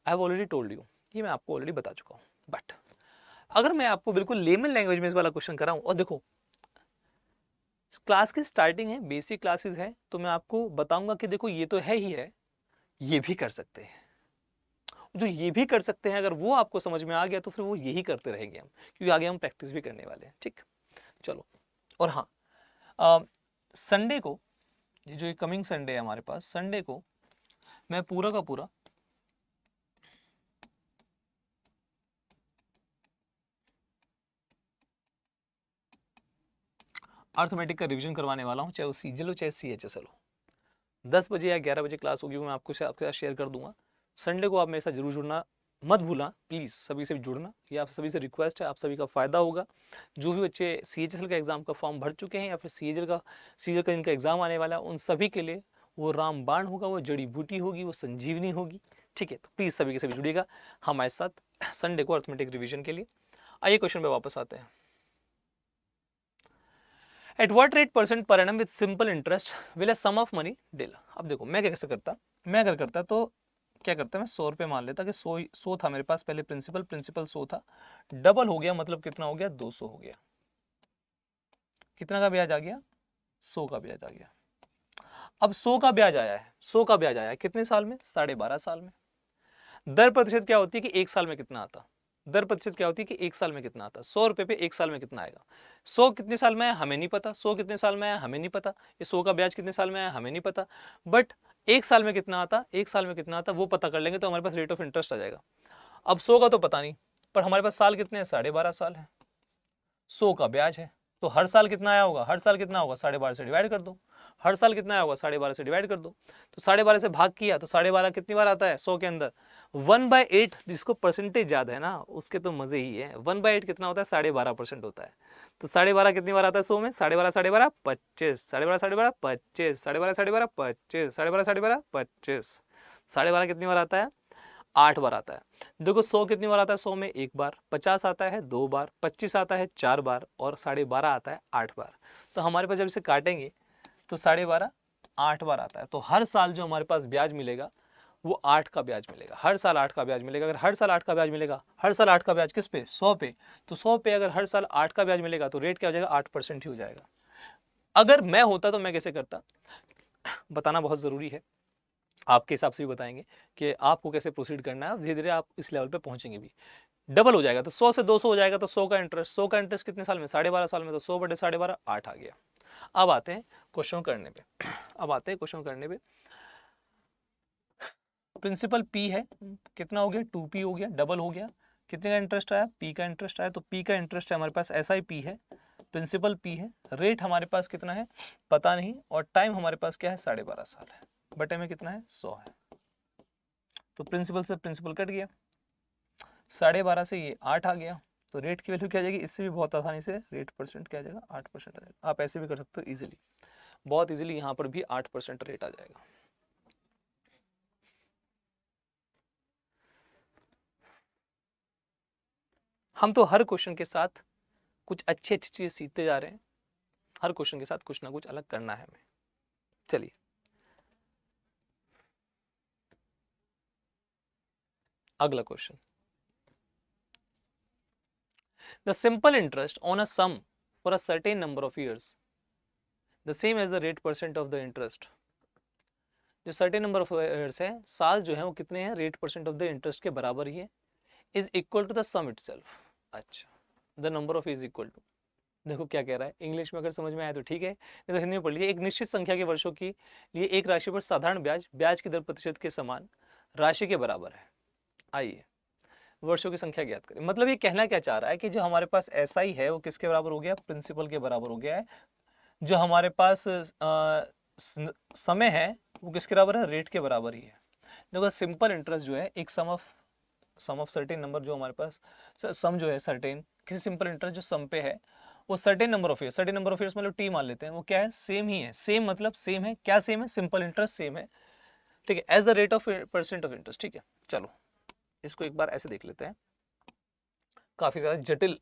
I have already told you, ये मैं आपको ऑलरेडी बता चुका हूँ। बट अगर मैं आपको बिल्कुल लेमन लैंग्वेज में इस वाला क्वेश्चन कराऊँ, और देखो क्लास की स्टार्टिंग है, बेसिक क्लासेस है, तो मैं आपको बताऊंगा कि देखो ये तो है ही है, ये भी कर सकते हैं। जो ये भी कर सकते हैं, अगर वो आपको समझ में आ गया तो फिर वो यही करते रहेंगे हम, क्योंकि आगे हम प्रैक्टिस भी करने वाले हैं। ठीक, चलो। और हाँ, संडे को, ये जो कमिंग संडे है हमारे पास, संडे को मैं पूरा का पूरा अर्थमेटिक का रिवीजन करवाने वाला हूँ, चाहे वो सीजीएल हो चाहे सीएचएसएल हो। 10 बजे या 11 बजे क्लास होगी, वो मैं आपके साथ शेयर कर दूंगा। संडे को आप मेरे साथ जरूर जुड़ना मत भूलना, प्लीज़ सभी से जुड़ना, ये आप सभी से रिक्वेस्ट है, आप सभी का फ़ायदा होगा। जो भी बच्चे सीएचएसएल का एग्ज़ाम का फॉर्म भर चुके हैं या फिर सीजीएल का जिनका एग्ज़ाम आने वाला है, उन सभी के लिए वो रामबाण होगा, वो जड़ी बूटी होगी, वो संजीवनी होगी। ठीक है, तो प्लीज़ सभी के सभी जुड़िएगा हमारे साथ संडे को अर्थमेटिक रिविजन के लिए। आइए क्वेश्चन पे वापस आते हैं। At what rate percent per annum with simple interest will a sum of money dell. अब देखो मैं कैसे करता, मैं अगर करता तो क्या करता, मैं 100 रुपये मान लेता कि 100 था मेरे पास पहले, प्रिंसिपल 100 था, डबल हो गया, मतलब कितना हो गया 200 हो गया। कितना का ब्याज आ गया, 100 का ब्याज आ गया। अब 100 का ब्याज आया है, 100 का ब्याज आया है कितने साल में, 12.5 साल में। दर प्रतिशत क्या होती है कि 1 साल में कितना आता, दर प्रतिशत क्या होती है कि 1 साल में कितना आता, 100 रुपये पे 1 साल में कितना आएगा। 100 कितने साल में आया हमें नहीं पता, 100 कितने साल में आया हमें नहीं पता, ये 100 का ब्याज कितने साल में आया हमें नहीं पता, बट 1 साल में कितना आता, 1 साल में कितना आता वो पता कर लेंगे तो हमारे पास रेट ऑफ इंटरेस्ट आ जाएगा। अब 100 का तो पता नहीं, पर हमारे पास साल कितने हैं, 12.5 साल है, 100 का ब्याज है, तो हर साल कितना आया होगा, हर साल कितना होगा 12.5 से डिवाइड कर दो, हर साल कितना आया होगा 12.5 से डिवाइड कर दो, तो 12.5 से भाग किया तो 12.5 कितनी बार आता है 100 के अंदर, 1/8, जिसको परसेंटेज याद है ना उसके तो मजे ही है। 1/8 कितना होता है, 12.5% होता है, तो 12.5 कितनी बार आता है 100 में, 12.5 12.5 25, 12.5 12.5 25, 12.5 12.5 25, 12.5 12.5 25, 12.5 कितनी बार आता है 8 बार आता है। देखो 100 कितनी बार आता है, 100 में 1 बार, 50 आता है 2 बार, 25 आता है 4 बार और 12.5 आता है 8 बार। तो हमारे पास जब इसे काटेंगे तो 12.5 8 बार आता है, तो हर साल जो हमारे पास ब्याज मिलेगा वो 8 का ब्याज मिलेगा, हर साल 8 का ब्याज मिलेगा। अगर हर साल 8 का ब्याज मिलेगा, हर साल 8 का ब्याज किस पे, 100 पे, तो 100 पे अगर हर साल 8 का ब्याज मिलेगा तो रेट क्या हो जाएगा, 8% ही हो जाएगा। अगर मैं होता तो मैं कैसे करता, बताना बहुत ज़रूरी है, आपके हिसाब से भी बताएंगे कि आपको कैसे प्रोसीड करना है, धीरे धीरे आप इस लेवल पे पहुंचेंगे भी। डबल हो जाएगा तो 100 से 200 हो जाएगा, तो 100 का इंटरेस्ट, 100 का इंटरेस्ट कितने साल में, 12.5 साल में, तो 100 बटे 12.5 8 आ गया। अब आते हैं क्वेश्चन करने पे, अब आते हैं क्वेश्चन करने पे। प्रिंसिपल P है, कितना हो गया 2P हो गया, डबल हो गया। कितने का इंटरेस्ट आया, P का इंटरेस्ट आया। तो P का इंटरेस्ट है हमारे पास SIP है, प्रिंसिपल P है, रेट हमारे पास कितना है पता नहीं, और टाइम हमारे पास क्या है 12.5 साल है, बटे में कितना है 100 है। तो प्रिंसिपल से प्रिंसिपल कट गया, 12.5 से ये 8 आ गया, तो रेट की वैल्यू क्या आ जाएगी, इससे भी बहुत आसानी से रेट परसेंट क्या आ जाएगा 8% आ जाएगा। आप ऐसे भी कर सकते हो इजीली, बहुत इजीली यहाँ पर भी 8% रेट आ जाएगा। हम तो हर क्वेश्चन के साथ कुछ अच्छी अच्छी चीजें सीखते जा रहे हैं, हर क्वेश्चन के साथ कुछ ना कुछ अलग करना है हमें। चलिए अगला question, the simple interest on a sum for a certain number of years the same as the rate percent of the interest. जो सर्टेन नंबर ऑफ ईयर्स है, साल जो है वो कितने हैं, rate percent of the interest के बराबर ही है, is equal to the sum itself. अच्छा, the number of is equal to, देखो क्या कह रहा है, इंग्लिश में अगर समझ में आया तो ठीक है, नहीं तो हिंदी में पढ़ लीजिए। एक निश्चित संख्या के वर्षों के लिए एक राशि पर साधारण ब्याज ब्याज की दर प्रतिशत के समान राशि के बराबर है। आइए वर्षों की संख्या ज्ञात करें। मतलब ये कहना क्या चाह रहा है कि जो हमारे पास SI है वो किसके बराबर हो गया, प्रिंसिपल के बराबर हो गया है। जो हमारे पास समय है वो किसके बराबर है, रेट के बराबर ही है। देखो सिंपल इंटरेस्ट जो है एक सम ऑफ सर्टेन नंबर, जो हमारे पास सम जो है सर्टेन, किसी सिंपल इंटरेस्ट जो सम पे है वो certain number of years, certain number of years मतलब T मान लेते हैं, वो क्या है सेम ही है। सेम मतलब सेम है, क्या सेम है, सिंपल इंटरेस्ट सेम है, ठीक है, as the rate of percent of interest. ठीक है, चलो इसको एक बार ऐसे देख लेते हैं, काफी ज्यादा जटिल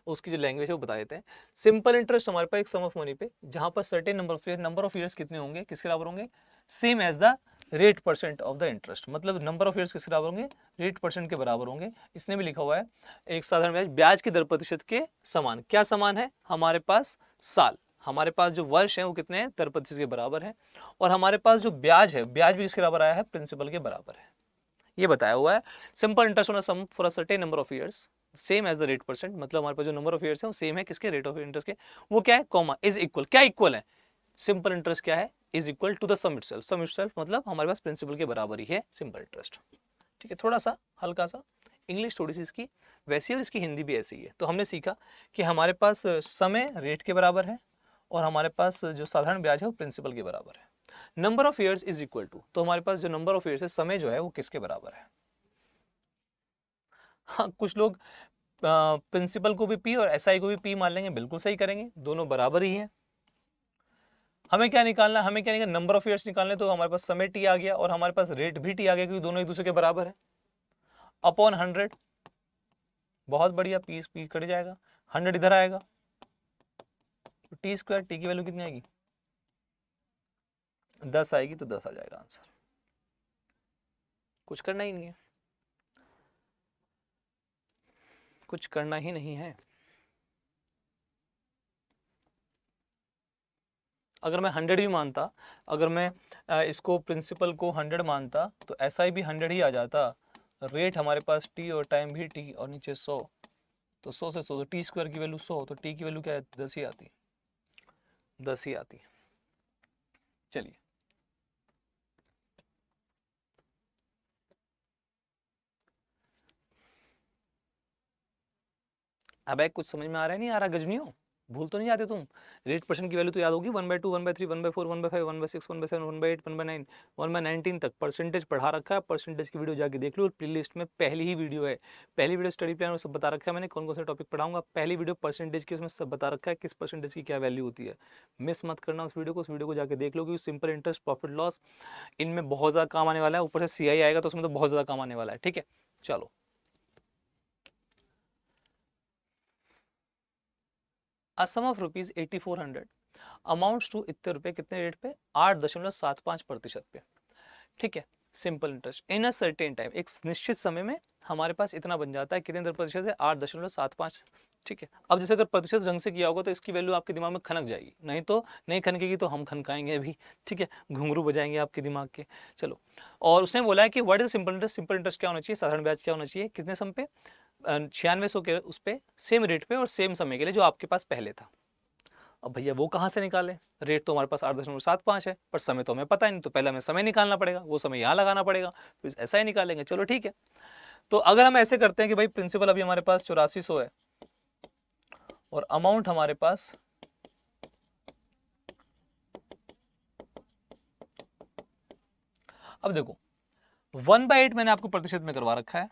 उसकी जो लैंग्वेज है वो बता देते हैं। सिंपल इंटरेस्ट हमारे पास एक सम ऑफ मनी पे, जहां पर सर्टेन नंबर ऑफ ईयर्स कितने होंगे, किसके बराबर होंगे, same as the rate percent of the interest. मतलब नंबर ऑफ ईयर्स किसके बराबर होंगे, रेट परसेंट के बराबर होंगे। इसने भी लिखा हुआ है एक साधारण ब्याज ब्याज की दर प्रतिशत के समान। क्या समान है, हमारे पास साल, हमारे पास जो वर्ष है वो कितने हैं, दर प्रतिशत के बराबर है, और हमारे पास जो ब्याज है, ब्याज भी किसके बराबर आया है, प्रिंसिपल के बराबर है, ये बताया हुआ है। Simple interest on a sum for a certain number of years same as the rate percent, मतलब हमारे पास जो नंबर ऑफ ईयर्स है वो सेम है किसके, रेट ऑफ इंटरेस्ट के। वो क्या है, कॉमा इज इक्वल, क्या इक्वल है, सिंपल इंटरेस्ट क्या है, is equal to the sum itself. Sum itself मतलब हमारे पास प्रिंसिपल के बराबर ही है सिंपल इंटरेस्ट। ठीक है, थोड़ा सा हल्का सा इंग्लिश थोड़ी सी इसकी वैसी है और इसकी हिंदी भी ऐसी ही है। तो हमने सीखा कि हमारे पास समय रेट के बराबर है और हमारे पास जो साधारण ब्याज है वो प्रिंसिपल के बराबर है। Number of years is equal to, तो हमारे पास जो नंबर ऑफ ईयर्स है, समय जो है वो किसके बराबर है। हाँ, कुछ लोग प्रिंसिपल को भी P और SI को भी P मान लेंगे, बिल्कुल सही करेंगे, दोनों बराबर ही हैं। हमें क्या निकालना है, हमें क्या निकालना, नंबर ऑफ ईयर्स निकालने, तो हमारे पास समय T आ गया और हमारे पास रेट भी T आ गया, क्योंकि दोनों एक दूसरे के बराबर है, अपॉन 100। बहुत बढ़िया, P कट जाएगा, 100 इधर आएगा, तो T स्क्वायर, T की वैल्यू कितनी आएगी, 10 आएगी, तो 10 आ जाएगा आंसर। कुछ करना ही नहीं है, कुछ करना ही नहीं है। अगर मैं 100 भी मानता, अगर मैं इसको प्रिंसिपल को 100 मानता, तो SI भी 100 ही आ जाता, रेट हमारे पास T और टाइम भी T और नीचे 100, तो 100 से 100, तो T स्क्वायर की वैल्यू 100, तो T की वैल्यू क्या है, 10 ही आती, 10 ही आती। चलिए अब एक कुछ समझ में आ रहा है, नहीं आ रहा, गजनियों भूल तो नहीं जाते तुम। रेट परसेंट की वैल्यू तो याद होगी, 1/2, 1/3, 1/4, 1/5, 1/6, 1/7, 1/8, 1/9, 1/19 तक परसेंटेज पढ़ा रखा है। परसेंटेज की वीडियो जाके देख लो, प्ले लिस्ट में पहली ही वीडियो है, पहली वीडियो स्टडी प्लान में सब बता रखा है मैंने, कौन कौन से टॉपिक पढ़ाऊंगा। पहली वीडियो परसेंटेज की, उसमें सब बता रखा है किस परसेंटेज की क्या वैल्यू होती है। मिस मत करना उस वीडियो को, उस वीडियो को जाके देख लो, क्योंकि सिंपल इंटरेस्ट, प्रॉफिट लॉस, इनमें बहुत ज़्यादा काम आने वाला है। ऊपर से CI आएगा तो उसमें तो बहुत ज़्यादा काम आने वाला है। ठीक है, चलो अ sum of rupees 8400 amounts to इतने रुपए, कितने रेट पे, 8.75% पे। ठीक है, simple interest in a certain time, एक निश्चित समय में हमारे पास इतना बन जाता है, कितने दर प्रतिशत है, 8.75। ठीक है, अब जैसे अगर प्रतिशत ढंग से किया होगा तो इसकी वैल्यू आपके दिमाग में खनक जाएगी, नहीं तो नहीं खनकेगी तो हम खनकाएंगे अभी। ठीक है, घुंघरू बजाएंगे आपके दिमाग के। चलो, और उसने बोला है कि what is simple interest, simple interest क्या होना चाहिए, साधारण ब्याज क्या होना चाहिए, कितने सम पे, 9600 के उस पे, सेम रेट पे और सेम समय के लिए जो आपके पास पहले था। अब भैया वो कहाँ से निकालें, रेट तो हमारे पास 8.75 है, पर समय तो हमें पता ही नहीं, तो पहले हमें समय निकालना पड़ेगा, वो समय यहाँ लगाना पड़ेगा, फिर ऐसा ही निकालेंगे। चलो ठीक है, तो अगर हम ऐसे करते हैं कि भाई प्रिंसिपल अभी हमारे पास 8400 है और अमाउंट हमारे पास अब देखो 1/8 मैंने आपको प्रतिशत में करवा रखा है,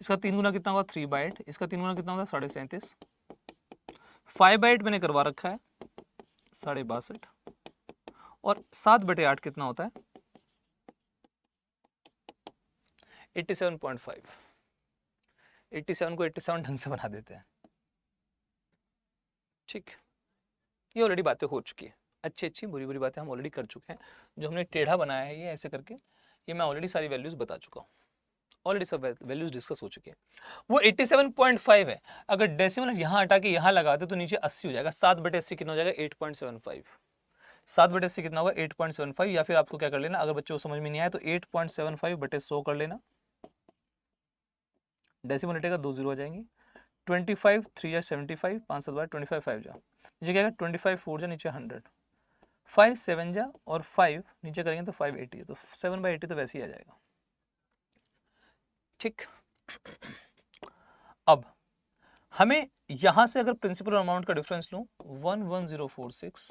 इसका 3 गुना कितना होगा 3/8, इसका 3 गुना कितना होगा 37.5, 5/8 मैंने करवा रखा है 62.5 और 7/8 कितना होता है 87.5। 87 को 87 ढंग से बना देते हैं, ठीक। ये ऑलरेडी बातें हो चुकी है, अच्छी अच्छी बुरी बुरी बातें हम ऑलरेडी कर चुके हैं। जो हमने टेढ़ा बनाया है ये ऐसे करके, ये मैं ऑलरेडी सारी वैल्यूज बता चुका हूँ, ऑलरेडी सब वैल्यूज डिस्कस हो चुकी है। वो 87.5 है, अगर डेसिमल यहाँ हटा के यहाँ लगाते तो नीचे 80 हो जाएगा। 7/80 कितना हो जाएगा 8.75। 7/80 कितना होगा 8.75, या फिर आपको क्या कर लेना, अगर बच्चों को समझ में नहीं आया तो 8.75/100 कर लेना, डेसिमल हटेगा 2 जीरो आ जाएंगी। 25 3 75, 5 7 25 5 जा नीचे क्या 25 4 जा नीचे 100, 5 7 जा और 5 नीचे करेंगे तो 580, तो 7/80 तो वैसे ही आ जाएगा, ठीक। अब हमें यहां से अगर प्रिंसिपल अमाउंट का डिफरेंस लूं 11046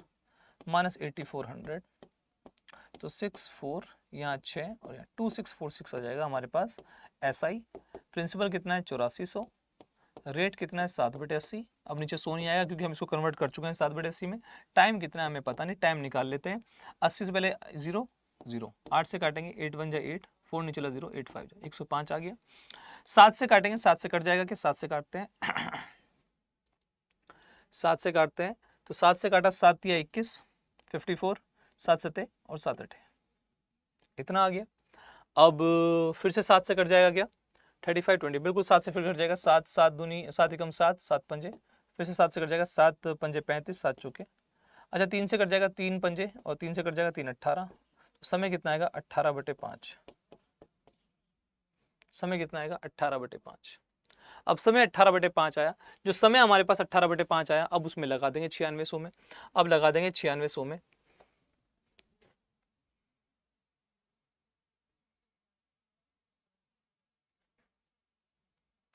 माइनस 8400, तो 64 यहाँ 6 और यहाँ 2646 आ जाएगा हमारे पास SI। प्रिंसिपल कितना है 8400, रेट कितना है 7/80। अब नीचे 100 नहीं आएगा क्योंकि हम इसको कन्वर्ट कर चुके हैं 7/80 में। टाइम कितना है हमें पता नहीं, टाइम निकाल लेते हैं। 80 से पहले 0 0, 8 से काटेंगे 8 1 जा 8, 4 नीचे 0 8 5 जा 105 आ गया। 7 से काटेंगे, 7 से कट जाएगा कि 7 से काटते हैं 7 से काटते हैं तो 7 से काटा 7 या 21 54, 7 7 और 7 8 इतना आ गया। अब फिर से 7 से कट जाएगा क्या 35 20, बिल्कुल 7 से फिर कट जाएगा 7 7 दूनी 7 एकम 7 7 पंजे, फिर से 7 से कट जाएगा 7 पंजे 35 7 चौके। अच्छा 3 से कट जाएगा 3 पंजे और 3 से कट जाएगा 3 18, तो समय कितना आएगा 18/5। समय कितना आएगा 18/5। अब समय 18/5 आया, जो समय हमारे पास 18/5 आया अब उसमें लगा देंगे 9600 में। अब लगा देंगे 9600 में,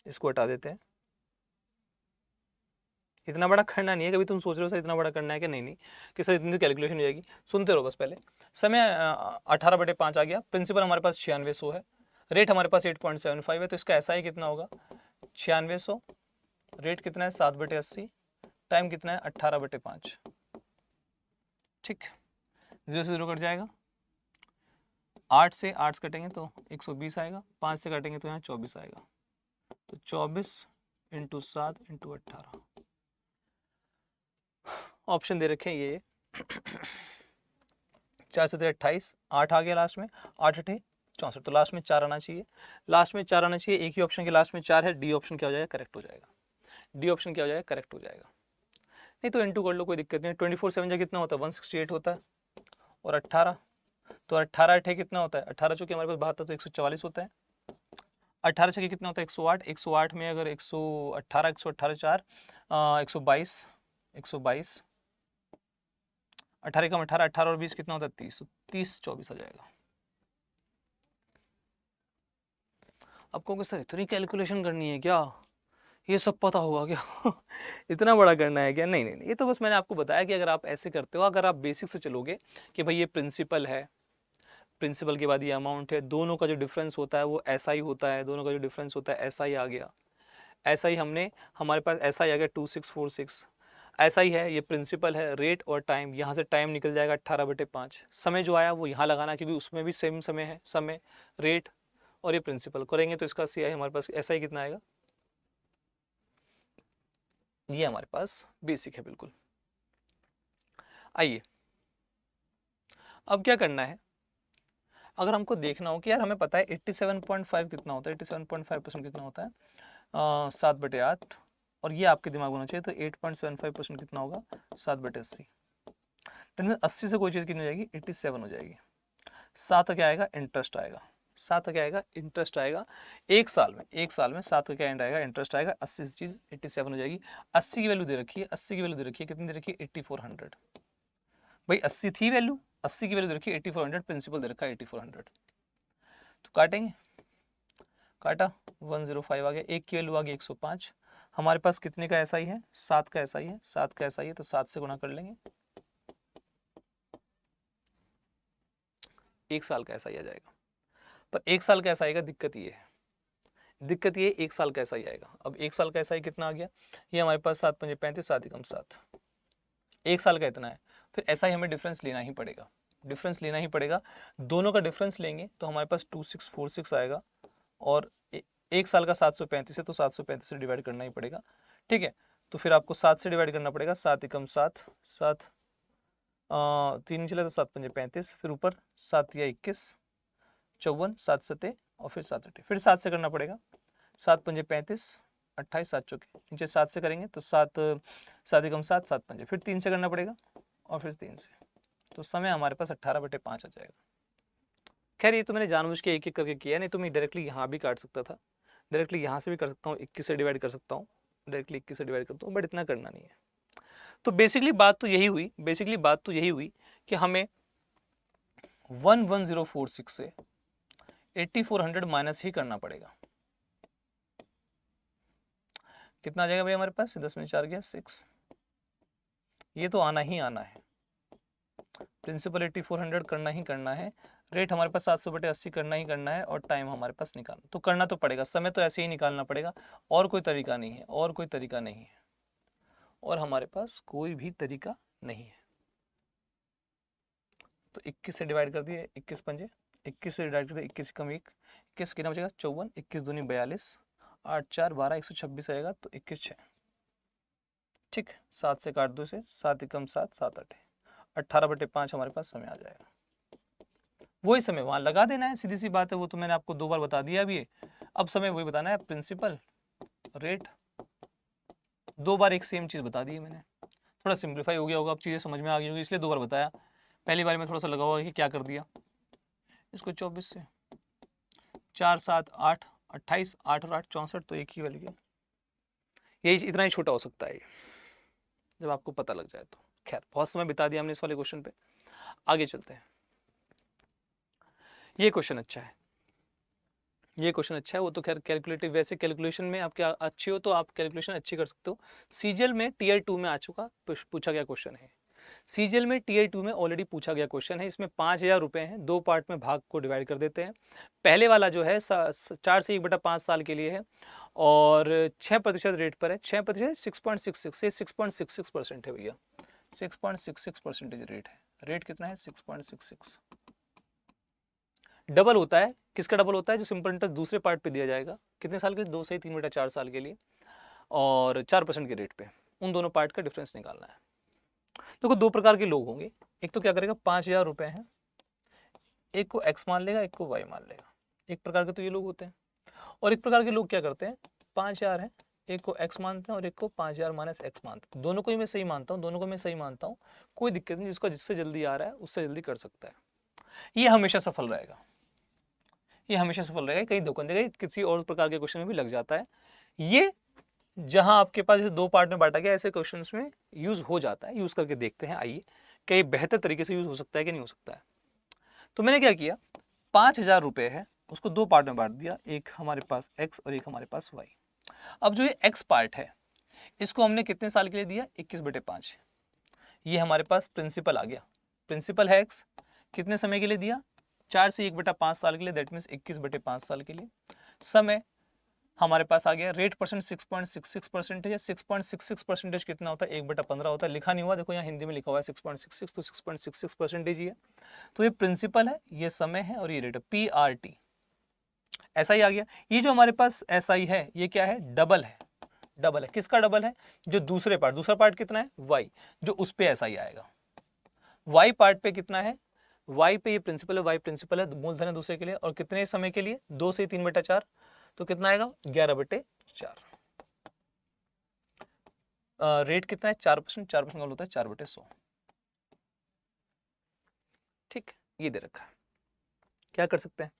इसको हटा देते हैं। इतना बड़ा करना नहीं है, कभी तुम सोच रहे हो सर इतना बड़ा करना है कि नहीं नहीं कि सर इतनी कैलकुलेशन हो जाएगी, सुनते रहो बस। पहले समय 18/5 आ गया, प्रिंसिपल हमारे पास 9600 है, रेट हमारे पास 8.75 है, तो इसका SI कितना होगा 9600, रेट कितना है 7/80, टाइम कितना है 18/5, ठीक। 0 से 0 कट जाएगा, 8 से 8 कटेंगे तो 120 आएगा, 5 से काटेंगे तो यहाँ 24 आएगा, तो 24 × 7 × 18 ऑप्शन दे रखे हैं ये 4 से 28, 8 आ गया लास्ट में, 8 8 64, तो लास्ट में 4 आना चाहिए, लास्ट में 4 आना चाहिए। एक ही ऑप्शन के लास्ट में 4 है, डी ऑप्शन क्या हो जाएगा करेक्ट हो जाएगा, डी ऑप्शन क्या हो जाएगा करेक्ट हो जाएगा। नहीं तो इनटू कर लो कोई दिक्कत नहीं, 24 7 जा कितना होता है 168 होता है, और 18 तो 18 8 कितना होता है 18 चूँकि हमारे पास 72 तो 144 होता है, 18 छः कितना होता है 108, 108 में अगर 118 118 4 122 122, 18 कम 18 18 और 20 कितना होता है 30, 30 24 आ जाएगा। अब कहोगे सर इतनी कैलकुलेशन करनी है क्या, ये सब पता होगा क्या इतना बड़ा करना है क्या? नहीं नहीं नहीं, ये तो बस मैंने आपको बताया कि अगर आप ऐसे करते हो, अगर आप बेसिक से चलोगे कि भाई ये प्रिंसिपल है, प्रिंसिपल के बाद ये अमाउंट है, दोनों का जो डिफरेंस होता है वो SI होता है, दोनों का जो डिफरेंस होता है SI आ गया, SI हमने हमारे पास SI आ गया 2646, SI है, ये प्रिंसिपल है, रेट और टाइम, यहाँ से टाइम निकल जाएगा 18/5, समय जो आया वो यहाँ लगाना क्योंकि उसमें भी सेम समय है, समय रेट और ये प्रिंसिपल करेंगे तो इसका CI हमारे पास SI कितना आएगा, ये हमारे पास बेसिक है बिल्कुल। आइए अब क्या करना है, अगर हमको देखना हो कि यार हमें पता है 87.5 कितना होता है, 87.5% कितना होता है 7/8, और ये आपके दिमाग में होना चाहिए, तो 8.75% कितना होगा 7/80, तो इनमें 80 से कोई चीज़ कितनी हो जाएगी 87 हो जाएगी। 7 क्या आएगा इंटरेस्ट आएगा, 7 का क्या आएगा, इंटरेस्ट आएगा। एक साल में 7 का क्या एंड आएगा, इंटरेस्ट आएगा। 80 से चीज 87 हो जाएगी। 80 की वैल्यू दे रखी है, 80 की वैल्यू दे रखी है, कितनी दे रखी है, 8400। भाई 80 थी वैल्यू, 80 की वैल्यू दे रखी है 8400, प्रिंसिपल दे रखा है 8400। तो काटेंगे, काटा 105 आ गया, एक की वैल्यू आ गई 105। हमारे पास कितने का ऐसा ही है, 7 का ऐसा ही है, 7 का ऐसा ही है, तो 7 से गुणा कर लेंगे, एक साल का ऐसा ही आ जाएगा। पर एक साल का ऐसा आएगा, दिक्कत ये है, दिक्कत ये एक साल का ऐसा ही आएगा। अब एक साल का ऐसा ही कितना आ गया, ये हमारे पास 7 पंजे 35, 7 एकम 7, एक साल का इतना है। फिर ऐसा ही हमें डिफरेंस लेना ही पड़ेगा, डिफरेंस लेना ही पड़ेगा। दोनों का डिफरेंस लेंगे तो हमारे पास 2646 आएगा, और एक साल का 735 है, तो 735 से डिवाइड करना ही पड़ेगा। ठीक है, तो फिर आपको 7 से डिवाइड करना पड़ेगा, 7 एकम 7, 7 3 चले तो 7 पंजे 35, फिर ऊपर 7 या 21 54, 7 सते और फिर 7 अट्ठे, फिर 7 से करना पड़ेगा, 7 पंजे 35, 28, 7 चौके, नीचे 7 से करेंगे तो 7 एकम 7, 7 पंजे, फिर 3 से करना पड़ेगा और फिर 3 से, तो समय हमारे पास 18/5 आ जाएगा। खैर ये तो मैंने जानबूझ के एक एक करके किया, नहीं तो मैं डायरेक्टली यहाँ भी काट सकता था, डायरेक्टली यहाँ से भी कर सकता हूँ, 21 से डिवाइड कर सकता हूँ, डायरेक्टली 21 से डिवाइड करता हूँ, बट इतना करना नहीं है। तो बेसिकली बात तो यही हुई, बेसिकली बात तो यही हुई कि हमें 11046 से 8400 माइनस ही करना पड़ेगा। कितना आ जाएगा भाई हमारे पास, 10 में 4 गया 6, ये तो आना ही आना है, प्रिंसिपल 8400 करना ही करना है, रेट हमारे पास 700/80 करना ही करना है, और टाइम हमारे पास निकालना तो करना तो पड़ेगा, समय तो ऐसे ही निकालना पड़ेगा, और कोई तरीका नहीं है, और कोई तरीका नहीं है, और हमारे पास कोई भी तरीका नहीं है। तो 21 से डिवाइड कर दिए, 21 पंजे 21 से डिवाइड कर दिए, 21 कम 1, 21 कितना बचेगा 54, 21 दूनी 42, 8 4 12, 126 आएगा, तो 21 6, ठीक, 7 से काट दो इसे, 7 एकम 7, 7 8, 18/5 हमारे पास समय आ जाएगा। वही समय वहां लगा देना है, सीधी सी बात है, वो तो मैंने आपको 2 बार बता दिया अभी। अब समय वही बताना है, प्रिंसिपल रेट, 2 बार एक सेम चीज बता दी है मैंने। थोड़ा सिंप्लीफाई हो गया होगा, अब चीजें समझ में आ गई होगी, इसलिए 2 बार बताया। पहली बार में थोड़ा सा लगा होगा कि क्या कर दिया, इसको 24 से 4 7 8 28, 8 और 8 64, तो एक ही वाली है, यही इतना ही छोटा हो सकता है ये, जब आपको पता लग जाए तो। खैर बहुत समय बिता दिया हमने इस वाले क्वेश्चन पे, आगे चलते हैं। ये क्वेश्चन अच्छा है, ये क्वेश्चन अच्छा है, वो तो खैर कैलकुलेटिव, वैसे कैलकुलेशन में आपके अच्छी हो तो आप कैलकुलेशन अच्छी कर सकते हो। सीजीएल में टीयर 2 में आ चुका पूछा गया क्वेश्चन है, सीजीएल में टीयर 2 में ऑलरेडी पूछा गया क्वेश्चन है। इसमें 5000 रुपये हैं, 2 पार्ट में भाग को डिवाइड कर देते हैं। पहले वाला जो है 4 से 1/5 साल के लिए है, और 6% रेट पर है, 6% 6.66 से 6.66% है भैया, 6.66% रेट है। रेट कितना है, 6.66। डबल होता है, किसका डबल होता है, जो सिंपल इंटरेस्ट दूसरे पार्ट पे दिया जाएगा, कितने साल के, 2 से 3/4 साल के लिए, और 4% के रेट पे, उन दोनों पार्ट का डिफरेंस निकालना है। देखो 2 प्रकार के लोग होंगे, एक तो क्या करेगा, 5000 रुपये हैं, एक को एक्स मान लेगा, एक को वाई मान लेगा, एक प्रकार के तो ये लोग होते हैं। और एक प्रकार के लोग क्या करते हैं, 5000 है, एक को एक्स मानते हैं और एक को 5000 माइनस एक्स मानते हैं। दोनों को ही मैं सही मानता हूँ, दोनों को मैं सही मानता हूँ, कोई दिक्कत नहीं, जिसको जिससे जल्दी आ रहा है उससे जल्दी कर सकता है, ये हमेशा सफल रहेगा, ये हमेशा सफल रहेगा, कहीं धोखा देगा, किसी और प्रकार के क्वेश्चन में भी लग जाता है। ये जहां आपके पास 2 पार्ट में बांटा गया, ऐसे क्वेश्चंस में यूज हो जाता है, यूज करके देखते हैं, आइए कहीं बेहतर तरीके से यूज हो सकता है कि नहीं हो सकता है। तो मैंने क्या किया, 5000 रुपये है, उसको 2 पार्ट में बांट दिया, एक हमारे पास एक्स और एक हमारे पास वाई। अब जो ये एक्स पार्ट है, इसको हमने कितने साल के लिए दिया, 21/5, ये हमारे पास प्रिंसिपल आ गया, प्रिंसिपल है एक्स, कितने समय के लिए दिया, 4 से 1/5 साल के लिए, दैट मीन्स 21/5 साल के लिए। समय हमारे पास आ गया, रेट परसेंट 6.66% है, 6.66% कितना होता है, 1/15 होता है, लिखा नहीं हुआ, देखो यहाँ हिंदी में लिखा हुआ है 6.66, तो 6.66% ही है। तो ये प्रिंसिपल है, ये समय है, और ये रेट है, PRT ऐसा ही आ गया। ये जो हमारे पास SI है, ये क्या है, डबल है, डबल है, किसका डबल है, जो दूसरा पार्ट कितना है, वाई, जो उस पे SI आएगा। वाई पार्ट पे कितना है, वाई पे ये प्रिंसिपल है, वाई प्रिंसिपल है, मूलधन है दूसरे के लिए, और कितने समय के लिए, 2 से 3/4, तो कितना आएगा, 11/4। रेट कितना है, 4%, 4% का होता है 4/100, ठीक, ये दे रखा है। क्या कर सकते हैं,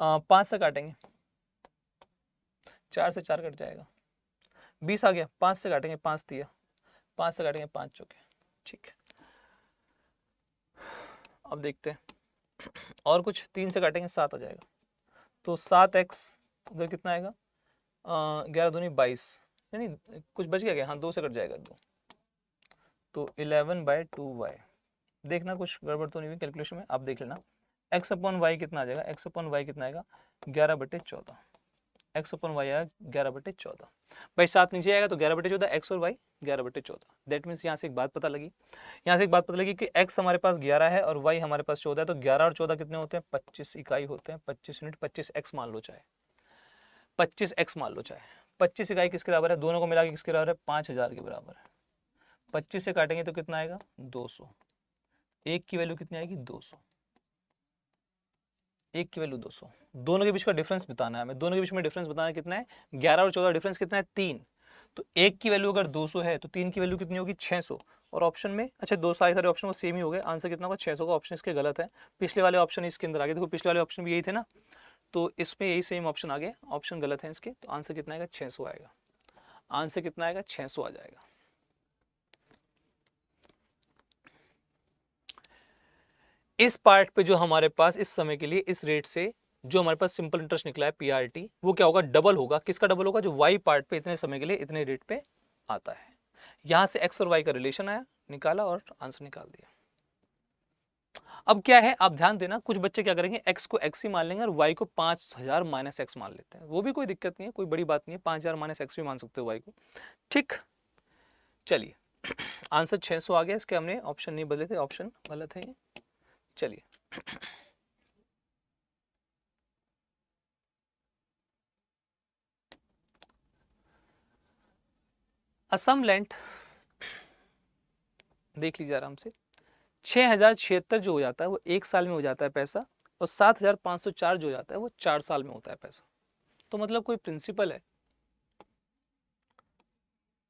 5 से काटेंगे, 4 से 4 कट जाएगा, 20 आ गया, 5 से काटेंगे, 5 दिया, 5 से काटेंगे, 5 चौके, ठीक है। अब देखते हैं और कुछ, 3 से काटेंगे 7 आ जाएगा, तो 7x उधर कितना आएगा, 11 दूनी 22, यानी कुछ बच गया क्या, हाँ 2 से कट जाएगा 2, तो 11/2y। देखना कुछ गड़बड़ तो नहीं हुई कैलकुलेशन में, आप देख लेना। x अपॉन वाई कितना आ जाएगा, x अपॉन वाई कितना आएगा 11/14, x अपॉन वाई आएगा 11/14। भाई 7 नीचे आएगा तो 11/14, x और y 11/14। दैट मीन्स यहाँ से एक बात पता लगी, यहाँ से एक बात पता लगी कि x हमारे पास 11 है और y हमारे पास 14 है, तो 11 और 14 कितने होते हैं, 25 इकाई होते हैं, 25 यूनिट, 25x मान लो चाहे, 25x मान लो चाहे। 25 इकाई किसके बराबर है, दोनों को मिला के किसके बराबर है, 5000 के बराबर है। 25 से काटेंगे तो कितना आएगा, 200। एक की वैल्यू कितनी आएगी, 200, एक की वैल्यू 200। दोनों के बीच का डिफरेंस बताना है हमें, दोनों के बीच में डिफरेंस बताना है कितना है, 11 और 14 डिफरेंस कितना है, 3। तो एक की वैल्यू अगर 200 है तो 3 की वैल्यू कितनी होगी, 600। और ऑप्शन में, अच्छा दो सारे ऑप्शन वो सेम ही हो गए, आंसर कितना होगा 600 का, ऑप्शन इसके गलत है। पिछले वाले ऑप्शन इसके अंदर आ गए, देखो पिछले वाले ऑप्शन भी यही थे ना, तो इसमें यही सेम ऑप्शन आ गए, ऑप्शन गलत है इसके, तो आंसर कितना आएगा, 600 आएगा। आंसर कितना आएगा, 600 आ जाएगा। इस पार्ट पे जो हमारे पास इस समय के लिए इस रेट से जो हमारे पास सिंपल इंटरेस्ट निकला है पीआरटी, वो क्या होगा, डबल होगा। किसका डबल होगा, जो वाई पार्ट पे इतने समय के लिए इतने रेट पे आता है। यहां से एक्स और वाई का रिलेशन आया, निकाला और आंसर निकाल दिया। अब क्या है, आप ध्यान देना, कुछ बच्चे क्या करेंगे, एक्स को एक्स ही मान लेंगे और वाई को 5000 माइनस एक्स मान लेते हैं, वो भी कोई दिक्कत नहीं है, कोई बड़ी बात नहीं है, 5000 माइनस एक्स भी मान सकते हो वाई को, ठीक। चलिए आंसर 600 आ गया, इसके हमने ऑप्शन नहीं बदले थे, ऑप्शन गलत है ये। चलिए असम लैंड देख लीजिए आराम से, 6076 जो हो जाता है वो 1 साल में हो जाता है पैसा, और 7504 जो हो जाता है वो 4 साल में होता है पैसा। तो मतलब कोई प्रिंसिपल है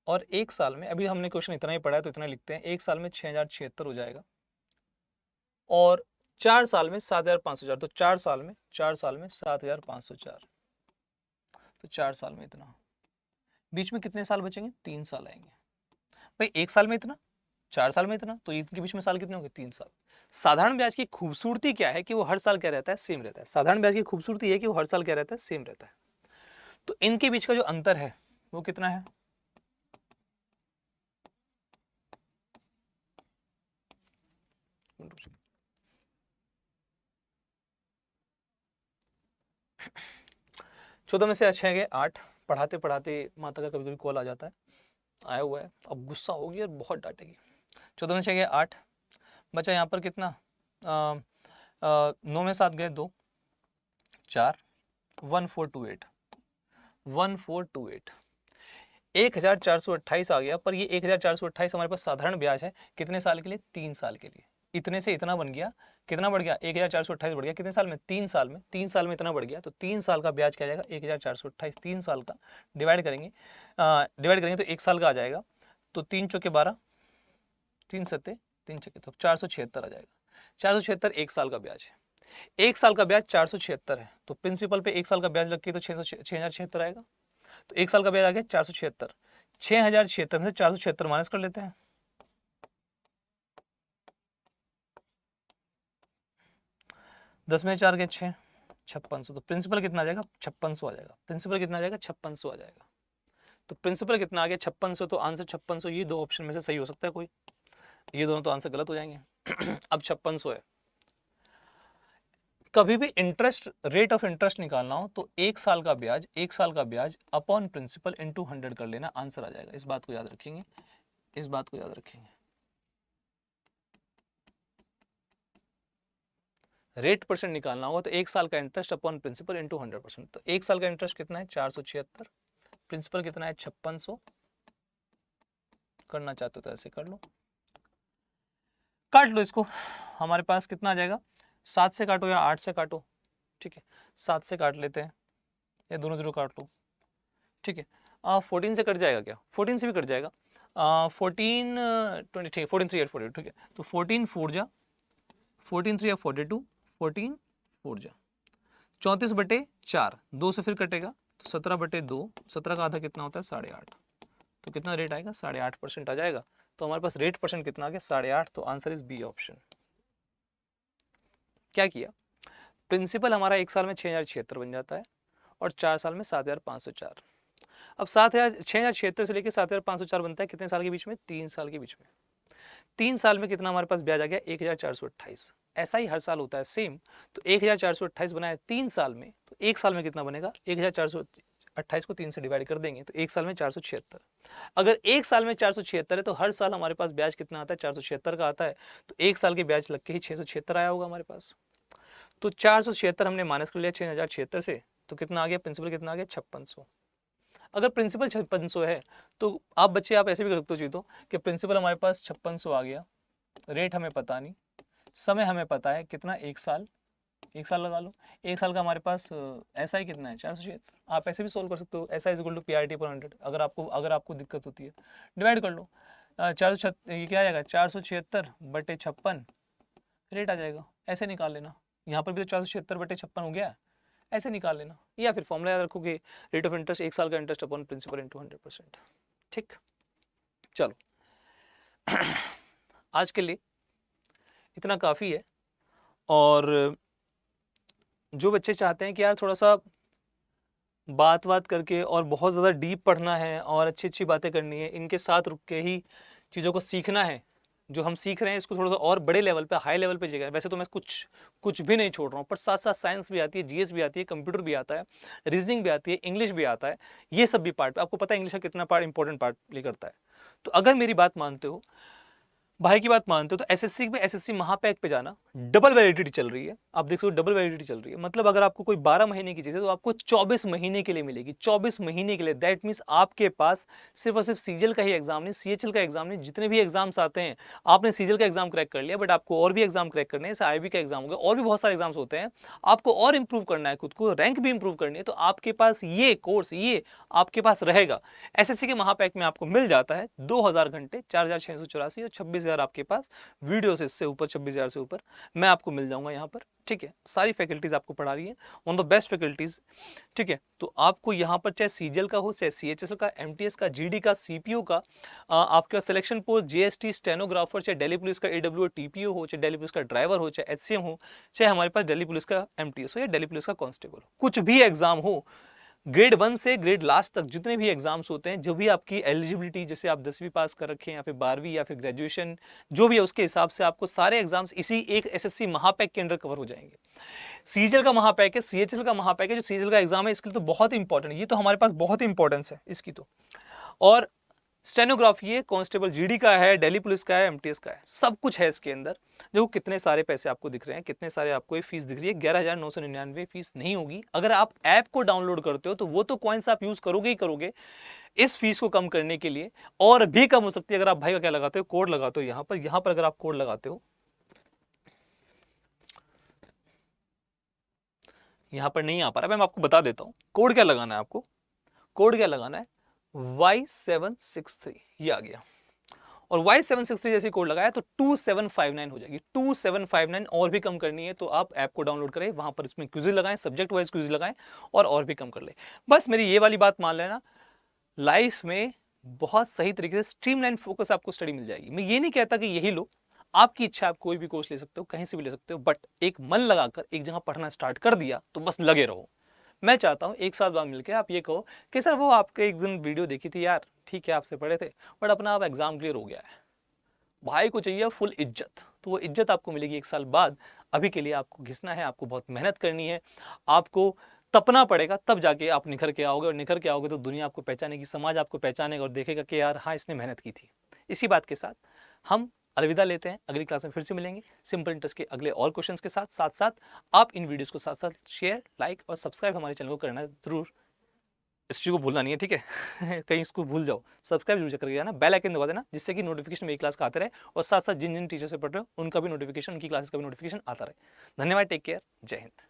और 1 साल में, अभी हमने क्वेश्चन इतना ही पढ़ा है तो इतना लिखते हैं, 1 साल में 6076 हो जाएगा और 4 साल में 7504, तो 4 साल में 7504, तो 4 साल में इतना, बीच में कितने साल बचेंगे, 3 साल आएंगे। भाई 1 साल में इतना, 4 साल में इतना, तो इनके बीच में साल कितने होंगे, 3 साल। साधारण ब्याज की खूबसूरती क्या है कि वो हर साल क्या रहता है, सेम रहता है। साधारण ब्याज की खूबसूरती है कि वो हर साल क्या रहता है, सेम रहता है। तो इनके बीच का जो अंतर है वो कितना है, चौदह में से अच्छा है 8, पढ़ाते पढ़ाते माता का कभी कभी कॉल आ जाता है, आया हुआ है, अब गुस्सा होगी और बहुत डांटेगी। 14 में 6 गए 8, बचा यहाँ पर कितना, 9 में 7 गए 2, 4, 1428, 1428, 1428 आ गया। पर ये 1428 हमारे पास साधारण ब्याज है, कितने साल के लिए, 3 साल के लिए। इतने से इतना बन गया, कितना बढ़ गया, 1428 बढ़ गया, कितने साल में, 3 साल में, 3 साल में इतना बढ़ गया, तो 3 साल का ब्याज क्या आ जाएगा, 1428, 3 साल का डिवाइड करेंगे तो 1 साल का आ जाएगा, तो 3 चौके 12, 3 सत्ते 3 चौके, तो 476 आ जाएगा। 476 1 साल का ब्याज है, 1 साल का ब्याज 476 है, तो प्रिंसिपल पे 1 साल का ब्याज लग के तो 6076 आएगा, तो 1 साल का ब्याज आ गया 476, 6076 में से 476 माइनस कर लेते हैं, 10 में 4 के 6, 5600, तो प्रिंसिपल कितना आ जाएगा, 5600 आ जाएगा। प्रिंसिपल कितना आ जाएगा, 5600 आ जाएगा। तो प्रिंसिपल कितना आ गया, 5600, तो आंसर 5600, ये दो ऑप्शन में से सही हो सकता है कोई, ये दोनों तो आंसर गलत हो जाएंगे। अब 5600 है। कभी भी इंटरेस्ट, रेट ऑफ इंटरेस्ट निकालना हो तो 1 साल का ब्याज अपॉन प्रिंसिपल इंटू 100 कर लेना, आंसर आ जाएगा। इस बात को याद रखेंगे, इस बात को याद रखेंगे। रेट परसेंट निकालना होगा तो 1 साल का इंटरेस्ट अपॉन प्रिंसिपल इंटू 100%। तो 1 साल का इंटरेस्ट कितना है, 476, प्रिंसिपल कितना है, 5600। करना चाहते हो तो ऐसे कर लो, काट लो इसको। हमारे पास कितना आ जाएगा, 7 से काटो या 8 से काटो, ठीक है, 7 से काट लेते हैं या दोनों जीरो काट लो, ठीक है। 14 से कट जाएगा क्या, 14 से भी कट जाएगा, 14 20, ठीक है, 14 3 8 42, ठीक है। तो 14 4 जा 14 3 42, 14 4 जा 34/4, 2 से फिर कटेगा तो 17/2, 17 का आधा कितना होता है 8.5, तो कितना रेट आएगा 8.5% आ जाएगा। तो हमारे पास रेट परसेंट कितना आ गया 8.5, तो आंसर इज बी ऑप्शन। क्या किया, प्रिंसिपल हमारा 1 साल में 6076 बन जाता है और 4 साल में 7504। अब 6076 से लेकर 7504 बनता है कितने साल के बीच में, 3 साल के बीच में। 3 साल में कितना हमारे पास ब्याज आ गया 1428। ऐसा ही हर साल होता है सेम। तो 1428 बनाया 3 साल में, तो 1 साल में कितना बनेगा 1428 को 3 से डिवाइड कर देंगे तो 1 साल में 476। अगर 1 साल में 476 है तो हर साल हमारे पास ब्याज कितना आता है 476 का आता है, तो 1 साल के ब्याज लग के ही 676 आया होगा हमारे पास। तो 476 हमने माइनस कर लिया 6076 से, तो कितना आ गया प्रिंसिपल, कितना आ गया 5600। अगर प्रिंसिपल 5600 है तो आप बच्चे आप ऐसे भी कर सकते हो चीज़ों कि प्रिंसिपल हमारे पास 5600 आ गया, रेट हमें पता नहीं, समय हमें पता है कितना 1 साल, 1 साल लगा लो। 1 साल का हमारे पास ऐसा ही कितना है 476। आप ऐसे भी सोल्व कर सकते हो, ऐसा इज इक्वल टू PRT/100। अगर आपको दिक्कत होती है डिवाइड कर लो, 476 ये क्या आ जाएगा 476/56 रेट आ जाएगा, ऐसे निकाल लेना। यहाँ पर भी तो 476/56 हो गया, ऐसे निकाल लेना। या फिर फॉर्मूला याद रखोगे रेट ऑफ इंटरेस्ट 1 साल का इंटरेस्ट अपॉन प्रिंसिपल इनटू 100%। ठीक, चलो आज के लिए इतना काफ़ी है। और जो बच्चे चाहते हैं कि यार थोड़ा सा बात करके और बहुत ज़्यादा डीप पढ़ना है और अच्छी अच्छी बातें करनी है, इनके साथ रुक के ही चीज़ों को सीखना है, जो हम सीख रहे हैं इसको थोड़ा सा और बड़े लेवल पे, हाई लेवल पे जगह। वैसे तो मैं कुछ भी नहीं छोड़ रहा हूँ, पर साथ साथ साइंस भी आती है, जीएस भी आती है, कंप्यूटर भी आता है, रीजनिंग भी आती है, इंग्लिश भी आता है, ये सब भी पार्ट। आपको पता है इंग्लिश का कितना पार्ट इंपॉर्टेंट पार्ट प्ले करता है। तो अगर मेरी बात मानते हो, भाई की बात मानते हो, तो एसएससी में एसएससी महापैक पे जाना। डबल वैलिडिटी चल रही है, आप देख सकते हो डबल वैलिडिटी चल रही है। मतलब अगर आपको कोई 12 महीने की चीज़ है तो आपको 24 महीने के लिए मिलेगी, 24 महीने के लिए। दैट मीन्स आपके पास सिर्फ और सिर्फ सीजीएल का ही एग्जाम नहीं, सीएचएल का एग्जाम नहीं, जितने भी एग्जाम्स आते हैं। आपने सीजीएल का एग्जाम क्रैक कर लिया, बट आपको और भी एग्जाम क्रैक करने हैं, जैसे आईबी का एग्जाम हो गया, और भी बहुत सारे एग्जाम्स होते हैं। आपको और इंप्रूव करना है, खुद को रैंक भी इंप्रूव करनी है, तो आपके पास ये कोर्स, ये आपके पास रहेगा। एसएससी के महापैक में आपको मिल जाता है 2000 घंटे, 4684 और 26,000 आपके पास वीडियो से, इससे ऊपर 26,000 से ऊपर मैं आपको मिल जाऊंगा यहाँ पर। ठीक है, सारी फैकल्टीज आपको पढ़ा रही है, one of the best faculties. ठीक है, तो आपको यहाँ पर चाहे सीजीएल का हो, चाहे सीएचएसएल का, एमटीएस का, जीडी का, सीपीओ का, आपका सिलेक्शन पोस्ट, जीएसटी, स्टेनोग्राफर, चाहे दिल्ली पुलिस का एडब्ल्यू टीपीओ हो, चाहे दिल्ली पुलिस का ड्राइवर हो, चाहे एचसीएम हो, चाहे हमारे पास दिल्ली पुलिस का एमटीएस हो या दिल्ली पुलिस का कांस्टेबल हो, कुछ भी एग्जाम हो, ग्रेड 1 से ग्रेड लास्ट तक जितने भी एग्जाम्स होते हैं, जो भी आपकी एलिजिबिलिटी, जैसे आप 10वीं पास कर रखे हैं या फिर 12वीं या फिर ग्रेजुएशन, जो भी है उसके हिसाब से आपको सारे एग्जाम्स इसी एक एसएससी महापैक के अंदर कवर हो जाएंगे। सीजीएल का महापैक है, सीएचएल का महापैक है। जो सीजीएल का एग्जाम है इसके लिए तो बहुत इंपॉर्टेंट है, ये तो हमारे पास बहुत इंपॉर्टेंस है इसकी तो। और स्टेनोग्राफी है, कांस्टेबल जीडी का है, दिल्ली पुलिस का है, एमटीएस का है, सब कुछ है इसके अंदर। देखो कितने सारे पैसे आपको दिख रहे हैं, कितने सारे आपको ये फीस दिख रही है। 11,999 फीस नहीं होगी। अगर आप ऐप को डाउनलोड करते हो तो वो तो कॉइन्स आप यूज करोगे ही करोगे इस फीस को कम करने के लिए, और भी कम हो सकती है अगर आप भाई का क्या लगाते हो, कोड लगाते हो। यहाँ पर अगर आप कोड लगाते हो, यहाँ पर नहीं आ पा रहा, मैं आपको बता देता हूँ कोड क्या लगाना है। आपको कोड क्या लगाना है, Y763, ये आ गया। और Y763 जैसे कोड लगाया तो 2759 हो जाएगी, 2759। और भी कम करनी है तो आप ऐप को डाउनलोड करें, वहां पर इसमें क्विज लगाएं, सब्जेक्ट वाइज क्विज लगाएं, और भी कम कर ले। बस मेरी ये वाली बात मान लेना, लाइफ में बहुत सही तरीके से स्ट्रीमलाइन फोकस आपको स्टडी मिल जाएगी। मैं ये नहीं कहता कि यही लो, आपकी इच्छा, आप कोई भी कोर्स ले सकते हो, कहीं से भी ले सकते हो, बट एक मन लगाकर एक जगह पढ़ना स्टार्ट कर दिया तो बस लगे रहो। मैं चाहता हूँ एक साथ बाद मिलकर आप ये कहो कि सर वो आपके एक दिन वीडियो देखी थी यार, ठीक है आपसे पढ़े थे, बट अपना आप एग्जाम क्लियर हो गया है। भाई को चाहिए फुल इज्जत, तो वो इज्जत आपको मिलेगी 1 साल बाद। अभी के लिए आपको घिसना है, आपको बहुत मेहनत करनी है, आपको तपना पड़ेगा, तब जाके आप निखर के आओगे। और निखर के आओगे तो दुनिया आपको पहचानेगी, समाज आपको पहचानेगा और देखेगा कि यार हाँ इसने मेहनत की थी। इसी बात के साथ हम अलविदा लेते हैं, अगली क्लास में फिर से मिलेंगे सिंपल इंटरेस्ट के अगले और क्वेश्चंस के साथ। साथ साथ आप इन वीडियोस को साथ साथ शेयर, लाइक और सब्सक्राइब हमारे चैनल को करना जरूर, इस चीज़ को भूलना नहीं है, ठीक है। कहीं इसको भूल जाओ, सब्सक्राइब जरूर करके जाना, बेल आइकन दबा देना, जिससे कि नोटिफिकेशन मेरी क्लास का आते रहे, और साथ साथ जिन जिन टीचर से पढ़ रहे हो उनका भी नोटिफिकेशन, उनकी क्लासेस का भी नोटिफिकेशन आता रहे। धन्यवाद, टेक केयर, जय हिंद।